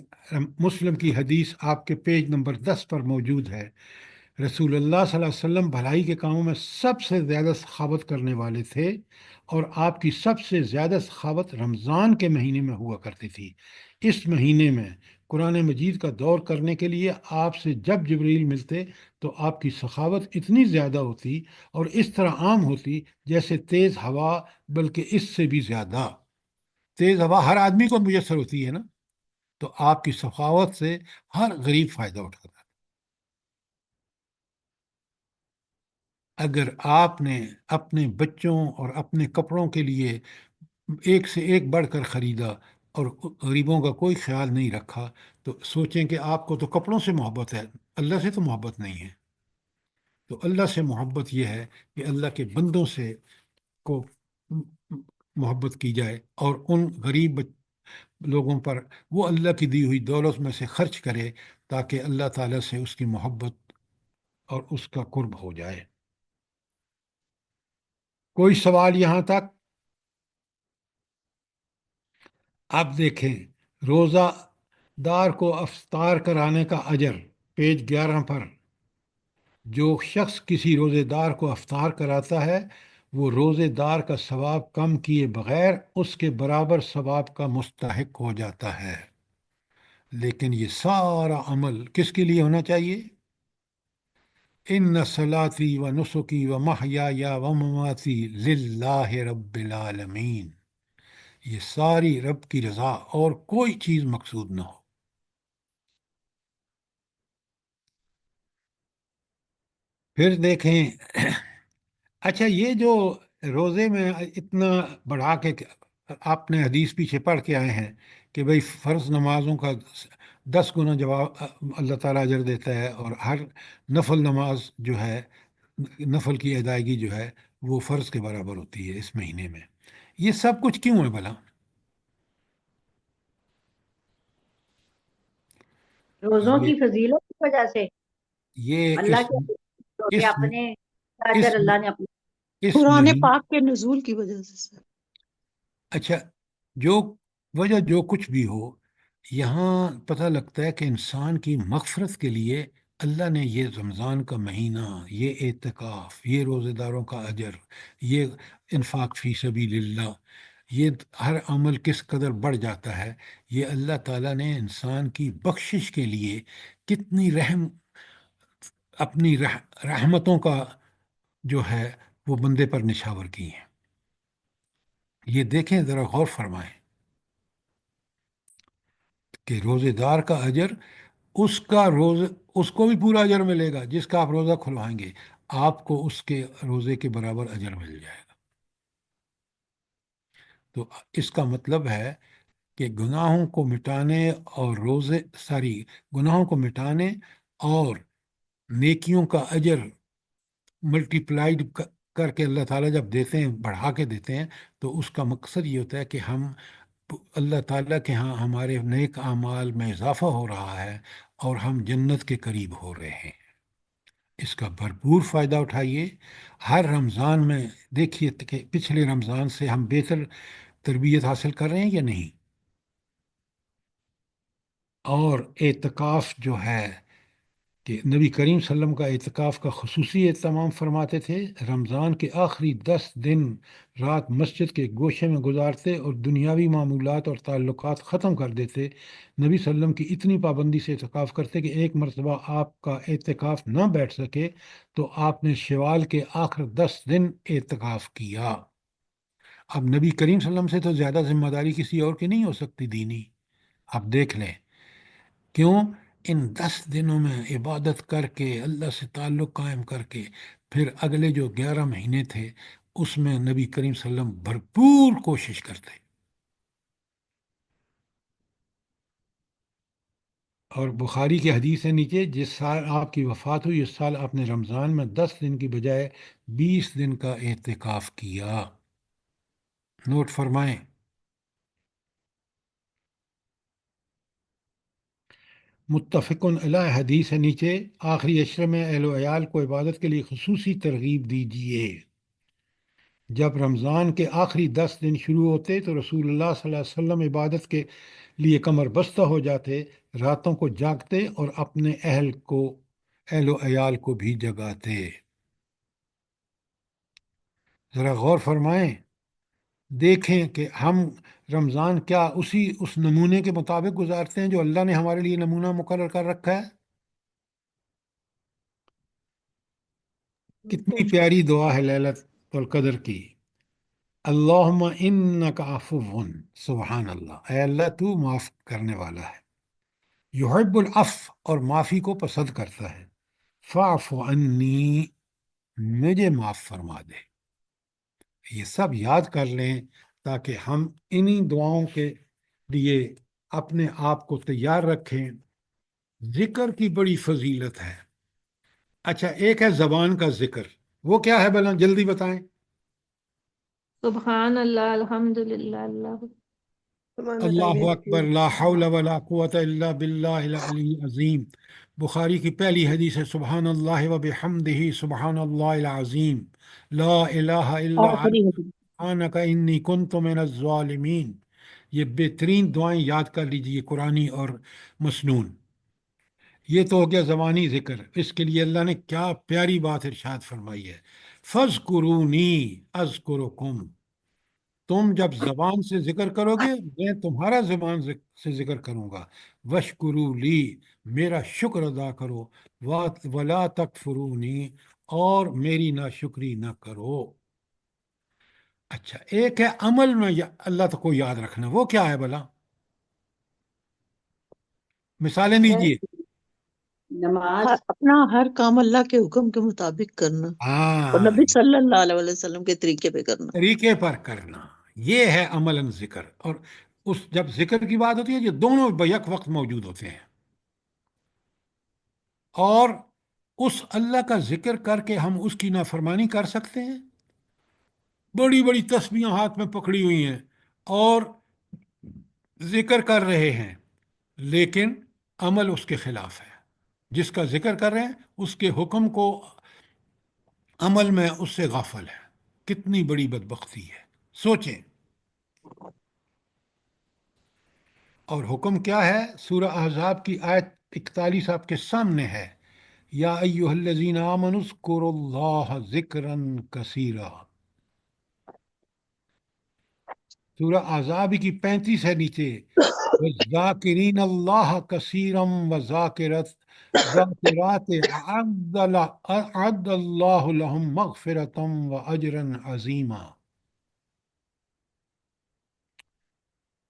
مسلم کی حدیث آپ کے پیج نمبر 10 پر موجود ہے۔ رسول اللہ صلی اللہ علیہ وسلم بھلائی کے کاموں میں سب سے زیادہ سخاوت کرنے والے تھے، اور آپ کی سب سے زیادہ سخاوت رمضان کے مہینے میں ہوا کرتی تھی۔ اس مہینے میں قرآن مجید کا دور کرنے کے لیے آپ سے جب جبریل ملتے تو آپ کی سخاوت اتنی زیادہ ہوتی اور اس طرح عام ہوتی جیسے تیز ہوا، بلکہ اس سے بھی زیادہ۔ تیز ہوا ہر آدمی کو میسر ہوتی ہے نا، تو آپ کی سخاوت سے ہر غریب فائدہ اٹھاتا ہے۔ اگر آپ نے اپنے بچوں اور اپنے کپڑوں کے لیے ایک سے ایک بڑھ کر خریدا اور غریبوں کا کوئی خیال نہیں رکھا، تو سوچیں کہ آپ کو تو کپڑوں سے محبت ہے، اللہ سے تو محبت نہیں ہے۔ تو اللہ سے محبت یہ ہے کہ اللہ کے بندوں سے کو محبت کی جائے، اور ان غریب لوگوں پر وہ اللہ کی دی ہوئی دولت میں سے خرچ کرے، تاکہ اللہ تعالیٰ سے اس کی محبت اور اس کا قرب ہو جائے۔ کوئی سوال یہاں تک؟ اب دیکھیں، روزہ دار کو افطار کرانے کا اجر، پیج 11 پر۔ جو شخص کسی روزے دار کو افطار کراتا ہے وہ روزے دار کا ثواب کم کیے بغیر اس کے برابر ثواب کا مستحق ہو جاتا ہے۔ لیکن یہ سارا عمل کس کے لیے ہونا چاہیے؟ ان صلاتی و نسکی و محیای و مماتی للہ رب العالمین، یہ ساری رب کی رضا اور کوئی چیز مقصود نہ ہو۔ پھر دیکھیں، اچھا یہ جو روزے میں اتنا بڑھا کے آپ نے حدیث پیچھے پڑھ کے آئے ہیں کہ بھئی فرض نمازوں کا 10 گنا جواب اللہ تعالیٰ اجر دیتا ہے، اور ہر نفل نماز جو ہے، نفل کی ادائیگی جو ہے وہ فرض کے برابر ہوتی ہے اس مہینے میں۔ یہ سب کچھ کیوں ہے بھلا؟ روزوں یہ کی فضیلت کی وجہ سے، یہ اللہ کے ہوتے اس اپنے اس اجر اللہ نے اپنے اس قرآن مہینے پاک کے نزول کی وجہ سے سر۔ اچھا، جو وجہ جو کچھ بھی ہو، یہاں پتہ لگتا ہے کہ انسان کی مغفرت کے لیے اللہ نے یہ رمضان کا مہینہ، یہ اعتکاف، یہ روزے داروں کا اجر، یہ انفاق فی سبیل اللہ، یہ ہر عمل کس قدر بڑھ جاتا ہے، یہ اللہ تعالیٰ نے انسان کی بخشش کے لیے کتنی اپنی رحمتوں کا جو ہے وہ بندے پر نچھاور کی ہیں۔ یہ دیکھیں، ذرا غور فرمائیں کہ روزے دار کا اجر، اس کو بھی پورا اجر ملے گا جس کا آپ روزہ کھلوائیں گے، آپ کو اس کے روزے کے برابر اجر مل جائے گا۔ تو اس کا مطلب ہے کہ گناہوں کو مٹانے اور گناہوں کو مٹانے اور نیکیوں کا اجر ملٹی پلائڈ کر کے اللہ تعالیٰ جب دیتے ہیں، بڑھا کے دیتے ہیں، تو اس کا مقصد یہ ہوتا ہے کہ ہم اللہ تعالیٰ کے ہاں ہمارے نیک اعمال میں اضافہ ہو رہا ہے اور ہم جنت کے قریب ہو رہے ہیں۔ اس کا بھرپور فائدہ اٹھائیے۔ ہر رمضان میں دیکھیے کہ پچھلے رمضان سے ہم بہتر تربیت حاصل کر رہے ہیں یا نہیں۔ اور اعتکاف جو ہے کہ نبی کریم صلی اللہ علیہ وسلم کا اعتکاف کا خصوصی اہتمام فرماتے تھے، رمضان کے آخری 10 دن رات مسجد کے گوشے میں گزارتے اور دنیاوی معمولات اور تعلقات ختم کر دیتے۔ نبی صلی اللہ علیہ وسلم کی اتنی پابندی سے اعتکاف کرتے کہ ایک مرتبہ آپ کا اعتکاف نہ بیٹھ سکے تو آپ نے شوال کے آخر 10 دن اعتکاف کیا۔ اب نبی کریم صلی اللہ علیہ وسلم سے تو زیادہ ذمہ داری کسی اور کی نہیں ہو سکتی دینی۔ آپ دیکھ لیں کیوں ان 10 دنوں میں عبادت کر کے، اللہ سے تعلق قائم کر کے، پھر اگلے جو 11 مہینے تھے اس میں نبی کریم صلی اللہ علیہ وسلم بھرپور کوشش کرتے۔ اور بخاری کی حدیث ہے نیچے، جس سال آپ کی وفات ہوئی اس سال آپ نے رمضان میں 10 دن کی بجائے 20 دن کا اعتکاف کیا۔ نوٹ فرمائیں۔ متفقن علیہ حدیث ہے نیچے، آخری عشرے میں اہل و عیال کو عبادت کے لیے خصوصی ترغیب دیجیے۔ جب رمضان کے آخری 10 دن شروع ہوتے تو رسول اللہ صلی اللہ علیہ وسلم عبادت کے لیے کمر بستہ ہو جاتے، راتوں کو جاگتے اور اپنے اہل و عیال کو بھی جگاتے۔ ذرا غور فرمائیں، دیکھیں کہ ہم رمضان کیا اس نمونے کے مطابق گزارتے ہیں جو اللہ نے ہمارے لیے نمونہ مقرر کر رکھا ہے؟ کتنی پیاری دعا ہے لیلۃ القدر کی، اللہم انک عفو، سبحان اللہ، اے اللہ تو معاف کرنے والا ہے، یحب العفو، اور معافی کو پسند کرتا ہے، فاعف عنی، مجھے معاف فرما دے۔ یہ سب یاد کر لیں تاکہ ہم انہی دعاؤں کے لیے اپنے آپ کو تیار رکھیں۔ ذکر کی بڑی فضیلت ہے۔ اچھا، ایک ہے زبان کا ذکر، وہ کیا ہے بھلا، جلدی بتائیں۔ سبحان اللہ، الحمد للہ، اللہ اللہ اکبر، لا حول ولا قوت الا باللہ العلی العظیم۔ بخاری کی پہلی حدیث ہے، سبحان اللہ و بحمدہ، سبحان اللہ العظیم، لا الہ الا آخری انت حدیث۔ سبحانک انی کنت من الظالمین۔ یہ بہترین دعائیں یاد کر لیجئے، قرآنی اور مسنون۔ یہ تو ہو گیا زبانی ذکر۔ اس کے لیے اللہ نے کیا پیاری بات ارشاد فرمائی ہے، فَاذْكُرُونِي أَذْكُرُكُمْ، تم جب زبان سے ذکر کرو گے میں تمہارا زبان سے ذکر کروں گا، وَاشْكُرُوا لِي، میرا شکر ادا کرو، وَلَا تَكْفُرُونِي، اور میری ناشکری نہ کرو۔ اچھا، ایک ہے عمل میں اللہ کو یاد رکھنا، وہ کیا ہے بھلا؟ مثالیں دیجیے۔ نماز، اپنا ہر کام اللہ کے حکم کے مطابق کرنا اور ہاں، نبی صلی اللہ علیہ وسلم کے طریقے پہ کرنا۔ طریقے پر کرنا، یہ ہے عملاً ذکر. اور اس جب ذکر کی بات ہوتی ہے، یہ دونوں بیک وقت موجود ہوتے ہیں. اور اس اللہ کا ذکر کر کے ہم اس کی نافرمانی کر سکتے ہیں. بڑی بڑی تسبیحاں ہاتھ میں پکڑی ہوئی ہیں اور ذکر کر رہے ہیں، لیکن عمل اس کے خلاف ہے. جس کا ذکر کر رہے ہیں اس کے حکم کو عمل میں اس سے غافل ہے. کتنی بڑی بدبختی ہے، سوچیں. اور حکم کیا ہے؟ سورہ احزاب کی آیت 41 آپ کے سامنے ہے. یا ایہا الذین آمنوا اذکروا اللہ ذکرا کثیرا. سورہ احزاب کی 35 ہے نیچے. والذاکرین اللہ کثیرا وذاکرات ذاکرات اعد اللہ لہم مغفرتا واجرا عظیما.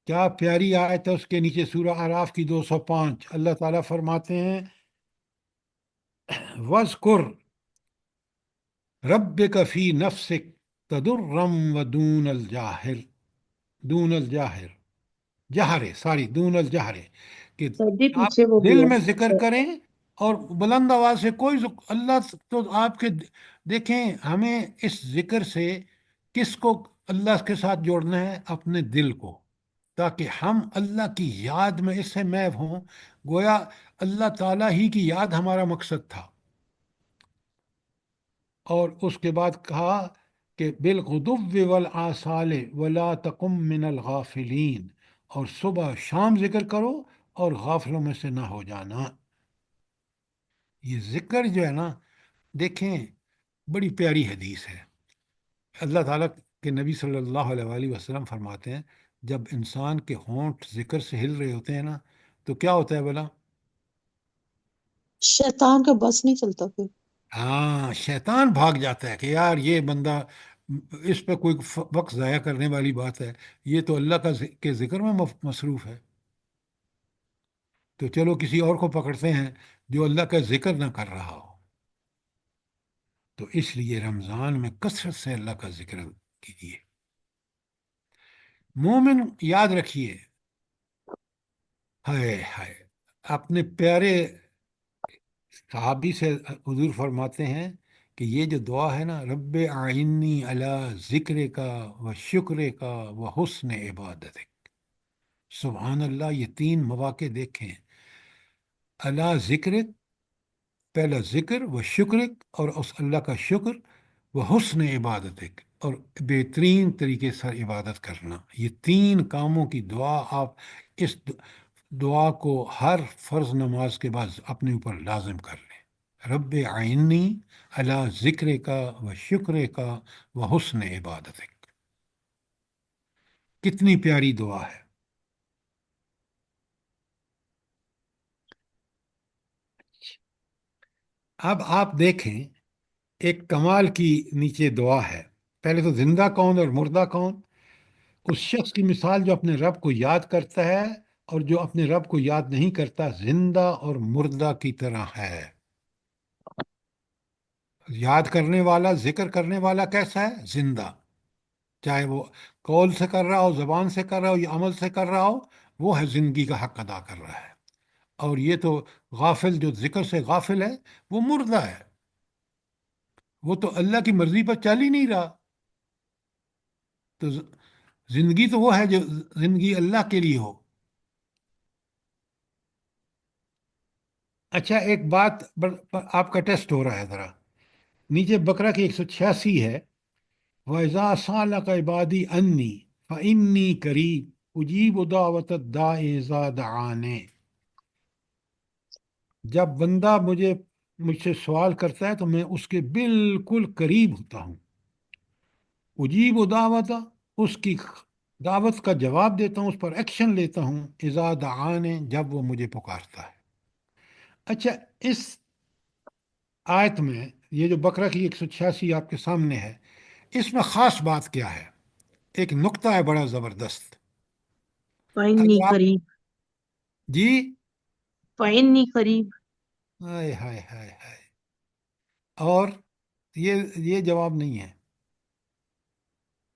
کیا پیاری آیت ہے. اس کے نیچے سورہ اعراف کی 205 اللہ تعالیٰ فرماتے ہیں وَاذْكُرْ رَبَّكَ فِي نَفْسِكَ تَضَرُّعًا وَدُونَ الْجَاهِرِ دون الجہر، کہ سر جی آپ پیچھے وہ بھی دل ہے میں ذکر کریں اور بلند آواز سے. کوئی اللہ تو آپ کے دیکھیں، ہمیں اس ذکر سے کس کو اللہ کے ساتھ جوڑنا ہے؟ اپنے دل کو، تاکہ ہم اللہ کی یاد میں اس سے محو ہوں. گویا اللہ تعالیٰ ہی کی یاد ہمارا مقصد تھا. اور اس کے بعد کہا کہ بالغدو والآصال ولا تقم من الغافلین، اور صبح شام ذکر کرو اور غافلوں میں سے نہ ہو جانا. یہ ذکر جو ہے نا، دیکھیں بڑی پیاری حدیث ہے. اللہ تعالیٰ کے نبی صلی اللہ علیہ وآلہ وسلم فرماتے ہیں جب انسان کے ہونٹ ذکر سے ہل رہے ہوتے ہیں نا تو کیا ہوتا ہے بلا؟ شیطان کا بس نہیں چلتا پھر. ہاں، شیطان بھاگ جاتا ہے کہ یار یہ بندہ، اس پہ کوئی وقت ضائع کرنے والی بات ہے، یہ تو اللہ کا کے ذکر میں مصروف ہے. تو چلو کسی اور کو پکڑتے ہیں جو اللہ کا ذکر نہ کر رہا ہو. تو اس لیے رمضان میں کثرت سے اللہ کا ذکر کیجیے. مومن یاد رکھیے، ہائے ہائے، اپنے پیارے صحابی سے حضور فرماتے ہیں کہ یہ جو دعا ہے نا، رب اعنی علی ذکر کا و شکر کا و حسن عبادت. سبحان اللہ، یہ 3 مواقع دیکھیں. علی ذکر، پہلا ذکر، و شکر، اور اس اللہ کا شکر، و حسن عبادت، اور بہترین طریقے سے عبادت کرنا. یہ 3 کاموں کی دعا آپ اس دعا کو ہر فرض نماز کے بعد اپنے اوپر لازم کر لیں. رب عینی علی ذکر کا و شکر کا و حسن عبادت. کتنی پیاری دعا ہے. اب آپ دیکھیں، ایک کمال کی نیچے دعا ہے. پہلے تو زندہ کون اور مردہ کون؟ اس شخص کی مثال جو اپنے رب کو یاد کرتا ہے اور جو اپنے رب کو یاد نہیں کرتا زندہ اور مردہ کی طرح ہے. یاد کرنے والا، ذکر کرنے والا کیسا ہے؟ زندہ. چاہے وہ قول سے کر رہا ہو، زبان سے کر رہا ہو یا عمل سے کر رہا ہو، وہ ہے زندگی کا حق ادا کر رہا ہے. اور یہ تو غافل، جو ذکر سے غافل ہے، وہ مردہ ہے. وہ تو اللہ کی مرضی پر چل ہی نہیں رہا. تو زندگی تو وہ ہے جو زندگی اللہ کے لیے ہو. اچھا، ایک بات آپ کا ٹیسٹ ہو رہا ہے ذرا. نیچے بقرہ کی 186 ہے، وَإِذَا سَأَلَكَ عِبَادِي أَنِّي فَإِنِّي قَرِيبٌ أُجِيبُ دَعْوَةَ الدَّاعِ إِذَا دَعَانِ. جب بندہ مجھ سے سوال کرتا ہے تو میں اس کے بالکل قریب ہوتا ہوں. اجیب دعوت، اس کی دعوت کا جواب دیتا ہوں، اس پر ایکشن لیتا ہوں. اذا دعانے، جب وہ مجھے پکارتا ہے. اچھا، اس آیت میں یہ جو بقرہ کی 186 آپ کے سامنے ہے، اس میں خاص بات کیا ہے؟ ایک نقطہ ہے بڑا زبردست. فإني اگر آپ قریب جی، فإني قریب ہائے ہائے ہائے ہائے، اور یہ جواب نہیں ہے.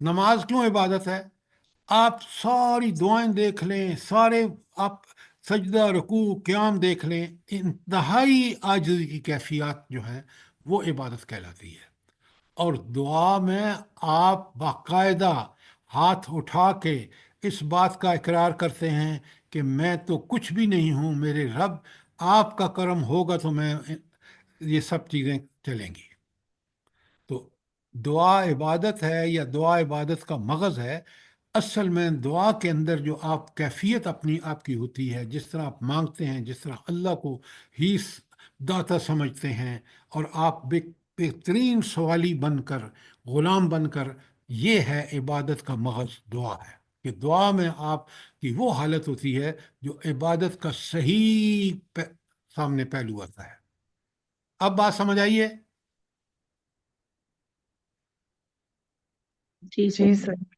نماز کیوں عبادت ہے؟ آپ ساری دعائیں دیکھ لیں، سارے آپ سجدہ رکوع قیام دیکھ لیں، انتہائی عاجزی کی کیفیات جو ہے وہ عبادت کہلاتی ہے۔ اور دعا میں آپ باقاعدہ ہاتھ اٹھا کے اس بات کا اقرار کرتے ہیں کہ میں تو کچھ بھی نہیں ہوں، میرے رب آپ کا کرم ہوگا تو میں یہ سب چیزیں چلیں گی۔ تو دعا عبادت ہے یا دعا عبادت کا مغز ہے؟ اصل میں دعا کے اندر جو آپ کیفیت اپنی آپ کی ہوتی ہے، جس طرح آپ مانگتے ہیں، جس طرح اللہ کو ہی داتا سمجھتے ہیں، اور آپ بہترین سوالی بن کر، غلام بن کر، یہ ہے عبادت کا مغز دعا ہے، کہ دعا میں آپ کی وہ حالت ہوتی ہے جو عبادت کا صحیح سامنے پہلو آتا ہے۔ اب بات سمجھ آئیے؟ جی جی سر۔ سر۔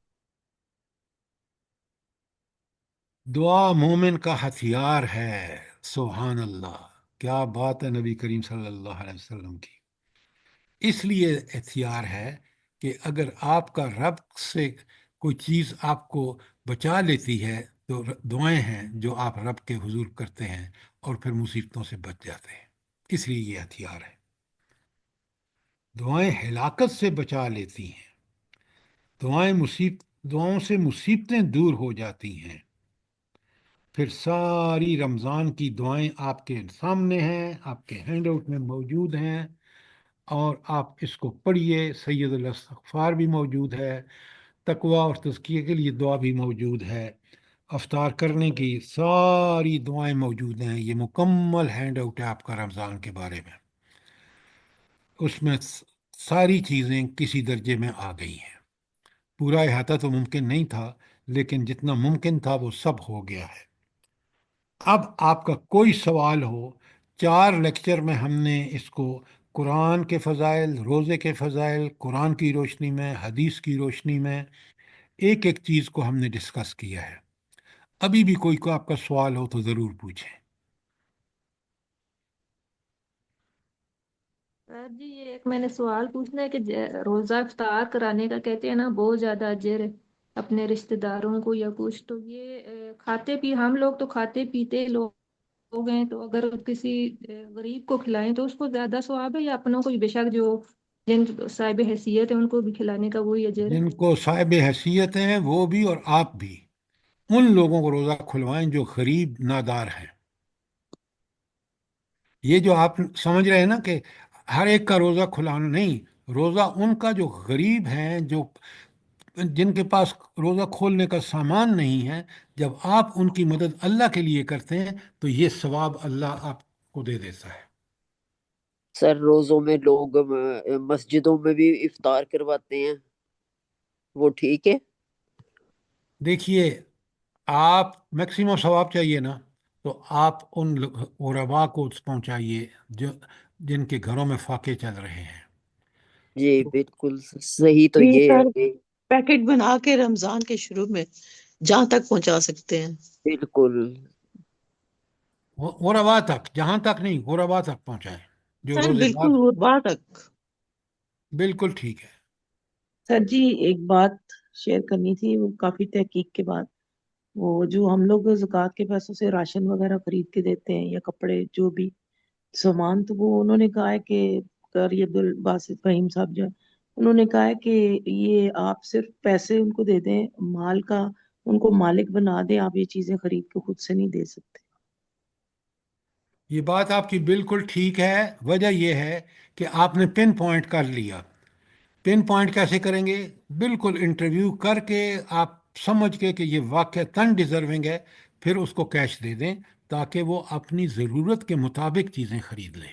دعا مومن کا ہتھیار ہے۔ سبحان اللہ، کیا بات ہے نبی کریم صلی اللہ علیہ وسلم کی۔ اس لیے ہتھیار ہے کہ اگر آپ کا رب سے کوئی چیز آپ کو بچا لیتی ہے تو دعائیں ہیں جو آپ رب کے حضور کرتے ہیں، اور پھر مصیبتوں سے بچ جاتے ہیں۔ اس لیے یہ ہتھیار ہے۔ دعائیں ہلاکت سے بچا لیتی ہیں۔ دعاؤں سے مصیبتیں دور ہو جاتی ہیں۔ پھر ساری رمضان کی دعائیں آپ کے سامنے ہیں، آپ کے ہینڈ آؤٹ میں موجود ہیں، اور آپ اس کو پڑھیے۔ سید الاستغفار بھی موجود ہے، تقوی اور تزکیے کے لیے دعا بھی موجود ہے، افطار کرنے کی ساری دعائیں موجود ہیں۔ یہ مکمل ہینڈ آؤٹ ہے آپ کا رمضان کے بارے میں۔ اس میں ساری چیزیں کسی درجے میں آ گئی ہیں۔ پورا احاطہ تو ممکن نہیں تھا، لیکن جتنا ممکن تھا وہ سب ہو گیا ہے۔ اب آپ کا کوئی سوال ہو، 4 لیکچر میں ہم نے اس کو قرآن کے فضائل، روزے کے فضائل، قرآن کی روشنی میں، حدیث کی روشنی میں ایک ایک چیز کو ہم نے ڈسکس کیا ہے۔ ابھی بھی کوئی کو آپ کا سوال ہو تو ضرور پوچھیں۔ سر جی، یہ ایک میں نے سوال پوچھنا ہے کہ روزہ افطار کرانے کا کہتے ہیں نا بہت زیادہ اجر ہے اپنے رشتہ داروں کو یا کچھ، تو یہ کھاتے پی ہم لوگ تو کھاتے پیتے لوگ ہیں، تو اگر کسی غریب کو کھلائیں تو اس کو زیادہ ثواب ہے، یا اپنوں کو ہی بے شک جو جن صاحب حیثیت ہے ان کو بھی کھلانے کا وہی اجر ہے؟ جن کو صاحب حیثیت ہیں وہ بھی اور آپ بھی، ان لوگوں کو روزہ کھلوائیں جو غریب نادار ہیں۔ یہ جو آپ سمجھ رہے ہیں نا کہ ہر ایک کا روزہ کھلانا نہیں، روزہ ان کا جو غریب ہیں، جو جن کے پاس روزہ کھولنے کا سامان نہیں ہے، جب آپ ان کی مدد اللہ کے لیے کرتے ہیں تو یہ ثواب اللہ آپ کو دے دیتا ہے۔ سر روزوں میں لوگ مسجدوں میں بھی افطار کرواتے ہیں، وہ ٹھیک ہے؟ دیکھیے، آپ میکسیمم ثواب چاہیے نا، تو آپ ان غربا کو پہنچائیے جن کے گھروں میں فاقے چل رہے ہیں۔ جی بالکل صحیح تو جی یہ ہے سر، کہ پیکٹ بنا کے رمضان کے شروع میں جہاں تک پہنچا سکتے ہیں۔ بالکل غربا تک، جہاں تک نہیں، غربا تک پہنچائیں جو سر روزے دار۔ بالکل غربا تک۔ بالکل ٹھیک ہے۔ سر جی ایک بات شیئر کرنی تھی، وہ کافی تحقیق کے بعد، وہ جو ہم لوگ زکوٰۃ کے پیسوں سے راشن وغیرہ خرید کے دیتے ہیں یا کپڑے جو بھی سامان، تو وہ انہوں نے کہا ہے کہ قاری عبدالباسط فہیم صاحب جو ہیں، انہوں نے کہا ہے کہ یہ آپ صرف پیسے ان کو دے دیں، مال کا ان کو مالک بنا دیں، آپ یہ چیزیں خرید کے خود سے نہیں دے سکتے۔ یہ بات آپ کی بالکل ٹھیک ہے۔ وجہ یہ ہے کہ آپ نے پن پوائنٹ کر لیا۔ پن پوائنٹ کیسے کریں گے؟ بالکل انٹرویو کر کے آپ سمجھ کے یہ واقعہ تن ڈیزرونگ ہے، پھر اس کو کیش دے دیں تاکہ وہ اپنی ضرورت کے مطابق چیزیں خرید لیں۔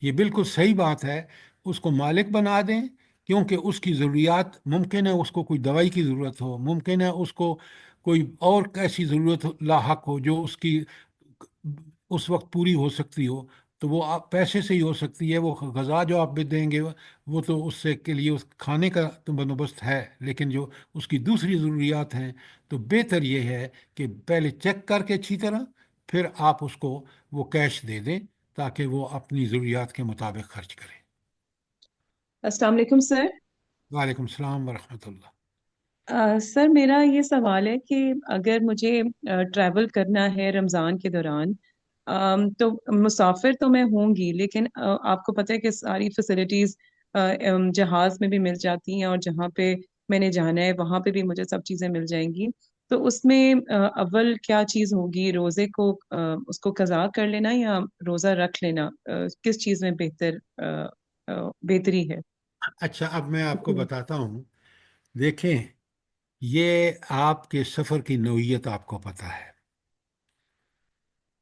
یہ بالکل صحیح بات ہے۔ اس کو مالک بنا دیں، کیونکہ اس کی ضروریات، ممکن ہے اس کو کوئی دوائی کی ضرورت ہو، ممکن ہے اس کو کوئی اور ایسی ضرورت لاحق ہو جو اس کی اس وقت پوری ہو سکتی ہو، تو وہ آپ پیسے سے ہی ہو سکتی ہے۔ وہ غذا جو آپ بھی دیں گے وہ تو اس سے کے لیے اس کھانے کا تو بندوبست ہے، لیکن جو اس کی دوسری ضروریات ہیں تو بہتر یہ ہے کہ پہلے چیک کر کے اچھی طرح پھر آپ اس کو وہ کیش دے دیں تاکہ وہ اپنی ضروریات کے مطابق خرچ کریں۔ السلام علیکم سر۔ وعلیکم السلام ورحمۃ اللہ۔ سر میرا یہ سوال ہے کہ اگر مجھے ٹریول کرنا ہے رمضان کے دوران، تو مسافر تو میں ہوں گی، لیکن آپ کو پتہ ہے کہ ساری فیسلٹیز جہاز میں بھی مل جاتی ہیں، اور جہاں پہ میں نے جانا ہے وہاں پہ بھی مجھے سب چیزیں مل جائیں گی۔ تو اس میں اول کیا چیز ہوگی؟ روزے کو اس کو قضا کر لینا یا روزہ رکھ لینا؟ کس چیز میں بہتری ہے؟ اچھا، اب میں آپ کو بتاتا ہوں۔ دیکھیں، یہ آپ کے سفر کی نوعیت آپ کو پتہ ہے۔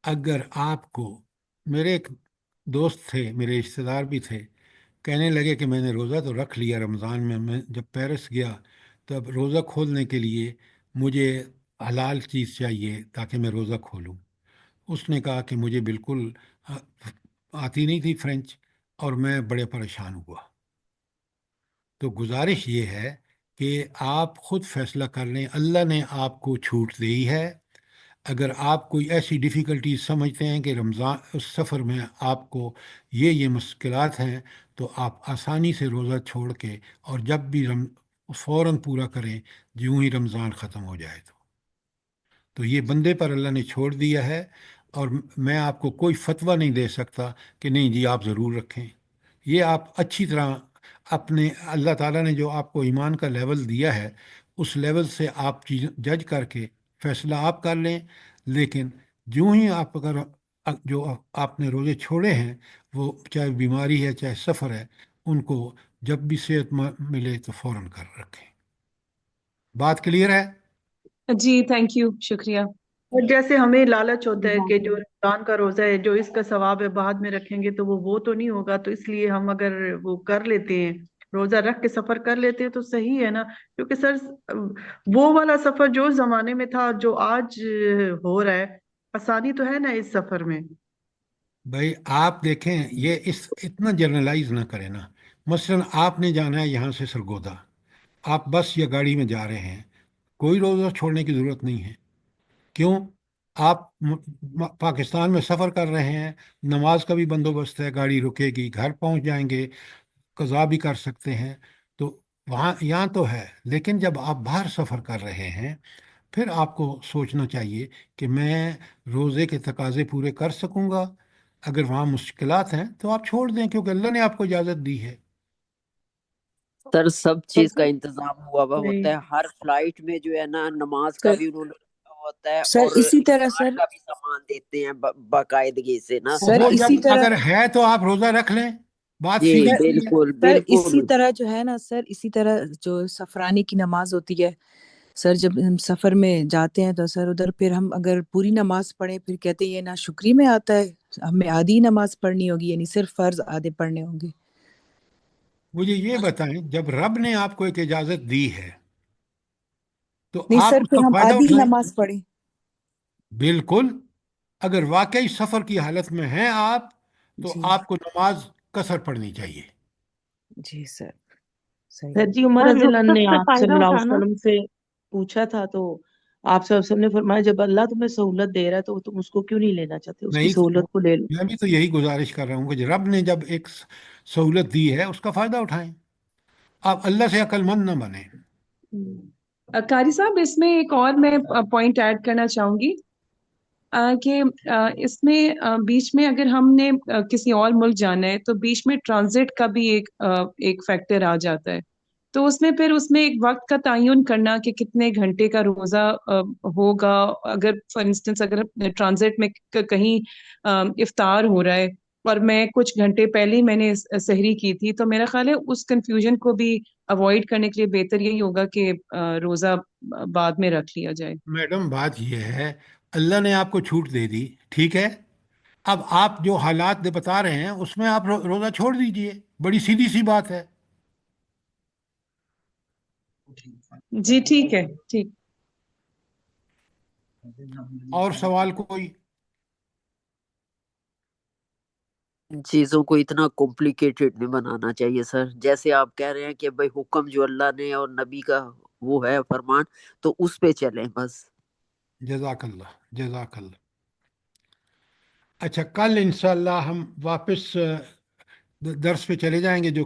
اگر آپ کو، میرے ایک دوست تھے، میرے رشتہ دار بھی تھے، کہنے لگے کہ میں نے روزہ تو رکھ لیا رمضان میں، میں جب پیرس گیا تو اب روزہ کھولنے کے لیے مجھے حلال چیز چاہیے تاکہ میں روزہ کھولوں۔ اس نے کہا کہ مجھے بالکل آ- آتی نہیں تھی فرینچ، اور میں بڑے پریشان ہوا۔ تو گزارش یہ ہے کہ آپ خود فیصلہ کر لیں، اللہ نے آپ کو چھوٹ دی ہے۔ اگر آپ کوئی ایسی ڈیفیکلٹیز سمجھتے ہیں کہ رمضان اس سفر میں آپ کو یہ مشکلات ہیں، تو آپ آسانی سے روزہ چھوڑ کے اور جب بھی فوراً پورا کریں، یوں ہی رمضان ختم ہو جائے تو یہ بندے پر اللہ نے چھوڑ دیا ہے۔ اور میں آپ کو کوئی فتویٰ نہیں دے سکتا کہ نہیں جی آپ ضرور رکھیں۔ یہ آپ اچھی طرح اپنے، اللہ تعالیٰ نے جو آپ کو ایمان کا لیول دیا ہے اس لیول سے آپ چیز جج کر کے فیصلہ آپ کر لیں۔ لیکن جو ہی آپ اگر جو آپ نے روزے چھوڑے ہیں، وہ چاہے بیماری ہے چاہے سفر ہے، ان کو جب بھی صحت ملے تو فوراً کر رکھیں۔ بات کلیئر ہے؟ جی تھینک یو، شکریہ۔ اور جیسے ہمیں لالچ ہوتا ہے کہ جزاک جو اللہ۔ رمضان کا روزہ ہے، جو اس کا ثواب ہے بعد میں رکھیں گے تو وہ تو نہیں ہوگا، تو اس لیے ہم اگر وہ کر لیتے ہیں، روزہ رکھ کے سفر کر لیتے ہیں تو صحیح ہے نا؟ کیونکہ سر وہ والا سفر جو اس زمانے میں تھا جو آج ہو رہا ہے، آسانی تو ہے نا اس سفر میں؟ بھائی آپ دیکھیں، یہ اتنا جنرلائز نہ کریں نا۔ مثلا آپ نے جانا ہے یہاں سے سرگودا، آپ بس یا گاڑی میں جا رہے ہیں، کوئی روزہ چھوڑنے کی ضرورت نہیں ہے۔ کیوں؟ آپ پاکستان میں سفر کر رہے ہیں، نماز کا بھی بندوبست ہے، گاڑی رکے گی، گھر پہنچ جائیں گے، قضا بھی کر سکتے ہیں، تو وہاں یہاں تو ہے۔ لیکن جب آپ باہر سفر کر رہے ہیں، پھر آپ کو سوچنا چاہیے کہ میں روزے کے تقاضے پورے کر سکوں گا۔ اگر وہاں مشکلات ہیں تو آپ چھوڑ دیں، کیونکہ اللہ نے آپ کو اجازت دی ہے۔ سر سب چیز کا انتظام ہوا ہوا وہی ہوتا ہے، ہر فلائٹ میں جو ہے نا نماز کا سر بھی انہوں نے رکھا ہوتا ہے، سر اور اسی طرح افطار سر کا بھی سامان دیتے ہیں باقاعدگی سے نا۔ تو سر وہ جب اسی طرح اگر ہے تو آپ روزہ رکھ لیں، بات جی سیدھی سر سی ہے۔ بالکل سر بالکل۔ اسی طرح جو ہے نا سر، اسی طرح جو سفرانی کی نماز ہوتی ہے سر، جب ہم سفر میں جاتے ہیں تو سر ادھر پھر ہم اگر پوری نماز پڑھیں پھر کہتے ہیں یہ نا شکری میں آتا ہے، ہمیں آدھی نماز پڑھنی ہوگی، یعنی صرف فرض آدھے پڑھنے ہوں گے۔ مجھے یہ بتائیں، جب رب نے آپ کو ایک اجازت دی ہے تو نہیں آپ سر، اس کا پھر ہم فائدہ آدھی ہی اٹھائیں۔ نماز پڑھیں۔ بالکل، اگر واقعی سفر کی حالت میں ہیں آپ، تو جی آپ کو نماز قصر پڑھنی چاہیے۔ جی سر، صحیح سر ہے۔ جی عمر اور رضی اللہ عنہ نے رخصت سے آپ صلی فائدہ اللہ علیہ اٹھانا۔ وسلم سے پوچھا تھا، تو آپ صلی اللہ علیہ وسلم نے فرمایا جب اللہ تمہیں سہولت دے رہا ہے تو تم اس کو کیوں نہیں لینا چاہتے، اس کی نہیں، سہولت کو لے لو۔ میں بھی تو یہی گزارش کر رہا ہوں کہ رب نے جب ایک سہولت دی ہے اس کا فائدہ اٹھائیں، آپ اللہ سے عقل مند نہ بنیں۔ قاری صاحب، اس میں ایک اور میں پوائنٹ ایڈ کرنا چاہوں گی کہ اس میں بیچ میں اگر ہم نے کسی اور ملک جانا ہے تو بیچ میں ٹرانزٹ کا بھی ایک فیکٹر آ جاتا ہے، تو اس میں پھر اس میں ایک وقت کا تعین کرنا کہ کتنے گھنٹے کا روزہ ہوگا۔ اگر فار انسٹنس اگر ٹرانزٹ میں کہیں افطار ہو رہا ہے اور میں کچھ گھنٹے پہلے ہی میں نے سحری کی تھی، تو میرا خیال ہے اس کنفیوژن کو بھی اوائڈ کرنے کے لیے بہتر یہی ہوگا کہ روزہ بعد میں رکھ لیا جائے۔ میڈم بات یہ ہے، اللہ نے آپ کو چھوٹ دے دی، ٹھیک ہے، اب آپ جو حالات بتا رہے ہیں اس میں آپ روزہ چھوڑ دیجئے، بڑی سیدھی سی بات ہے۔ جی ٹھیک ہے، ٹھیک۔ اور سوال کوئی؟ چیزوں کو اتنا کمپلیکیٹڈ نہیں بنانا چاہیے سر، جیسے آپ کہہ رہے ہیں کہ بھائی حکم جو اللہ نے اور نبی کا وہ ہے فرمان، تو اس پہ چلیں بس۔ جزاک اللہ، جزاک اللہ۔ اچھا، کل انشاءاللہ ہم واپس درس پہ چلے جائیں گے جو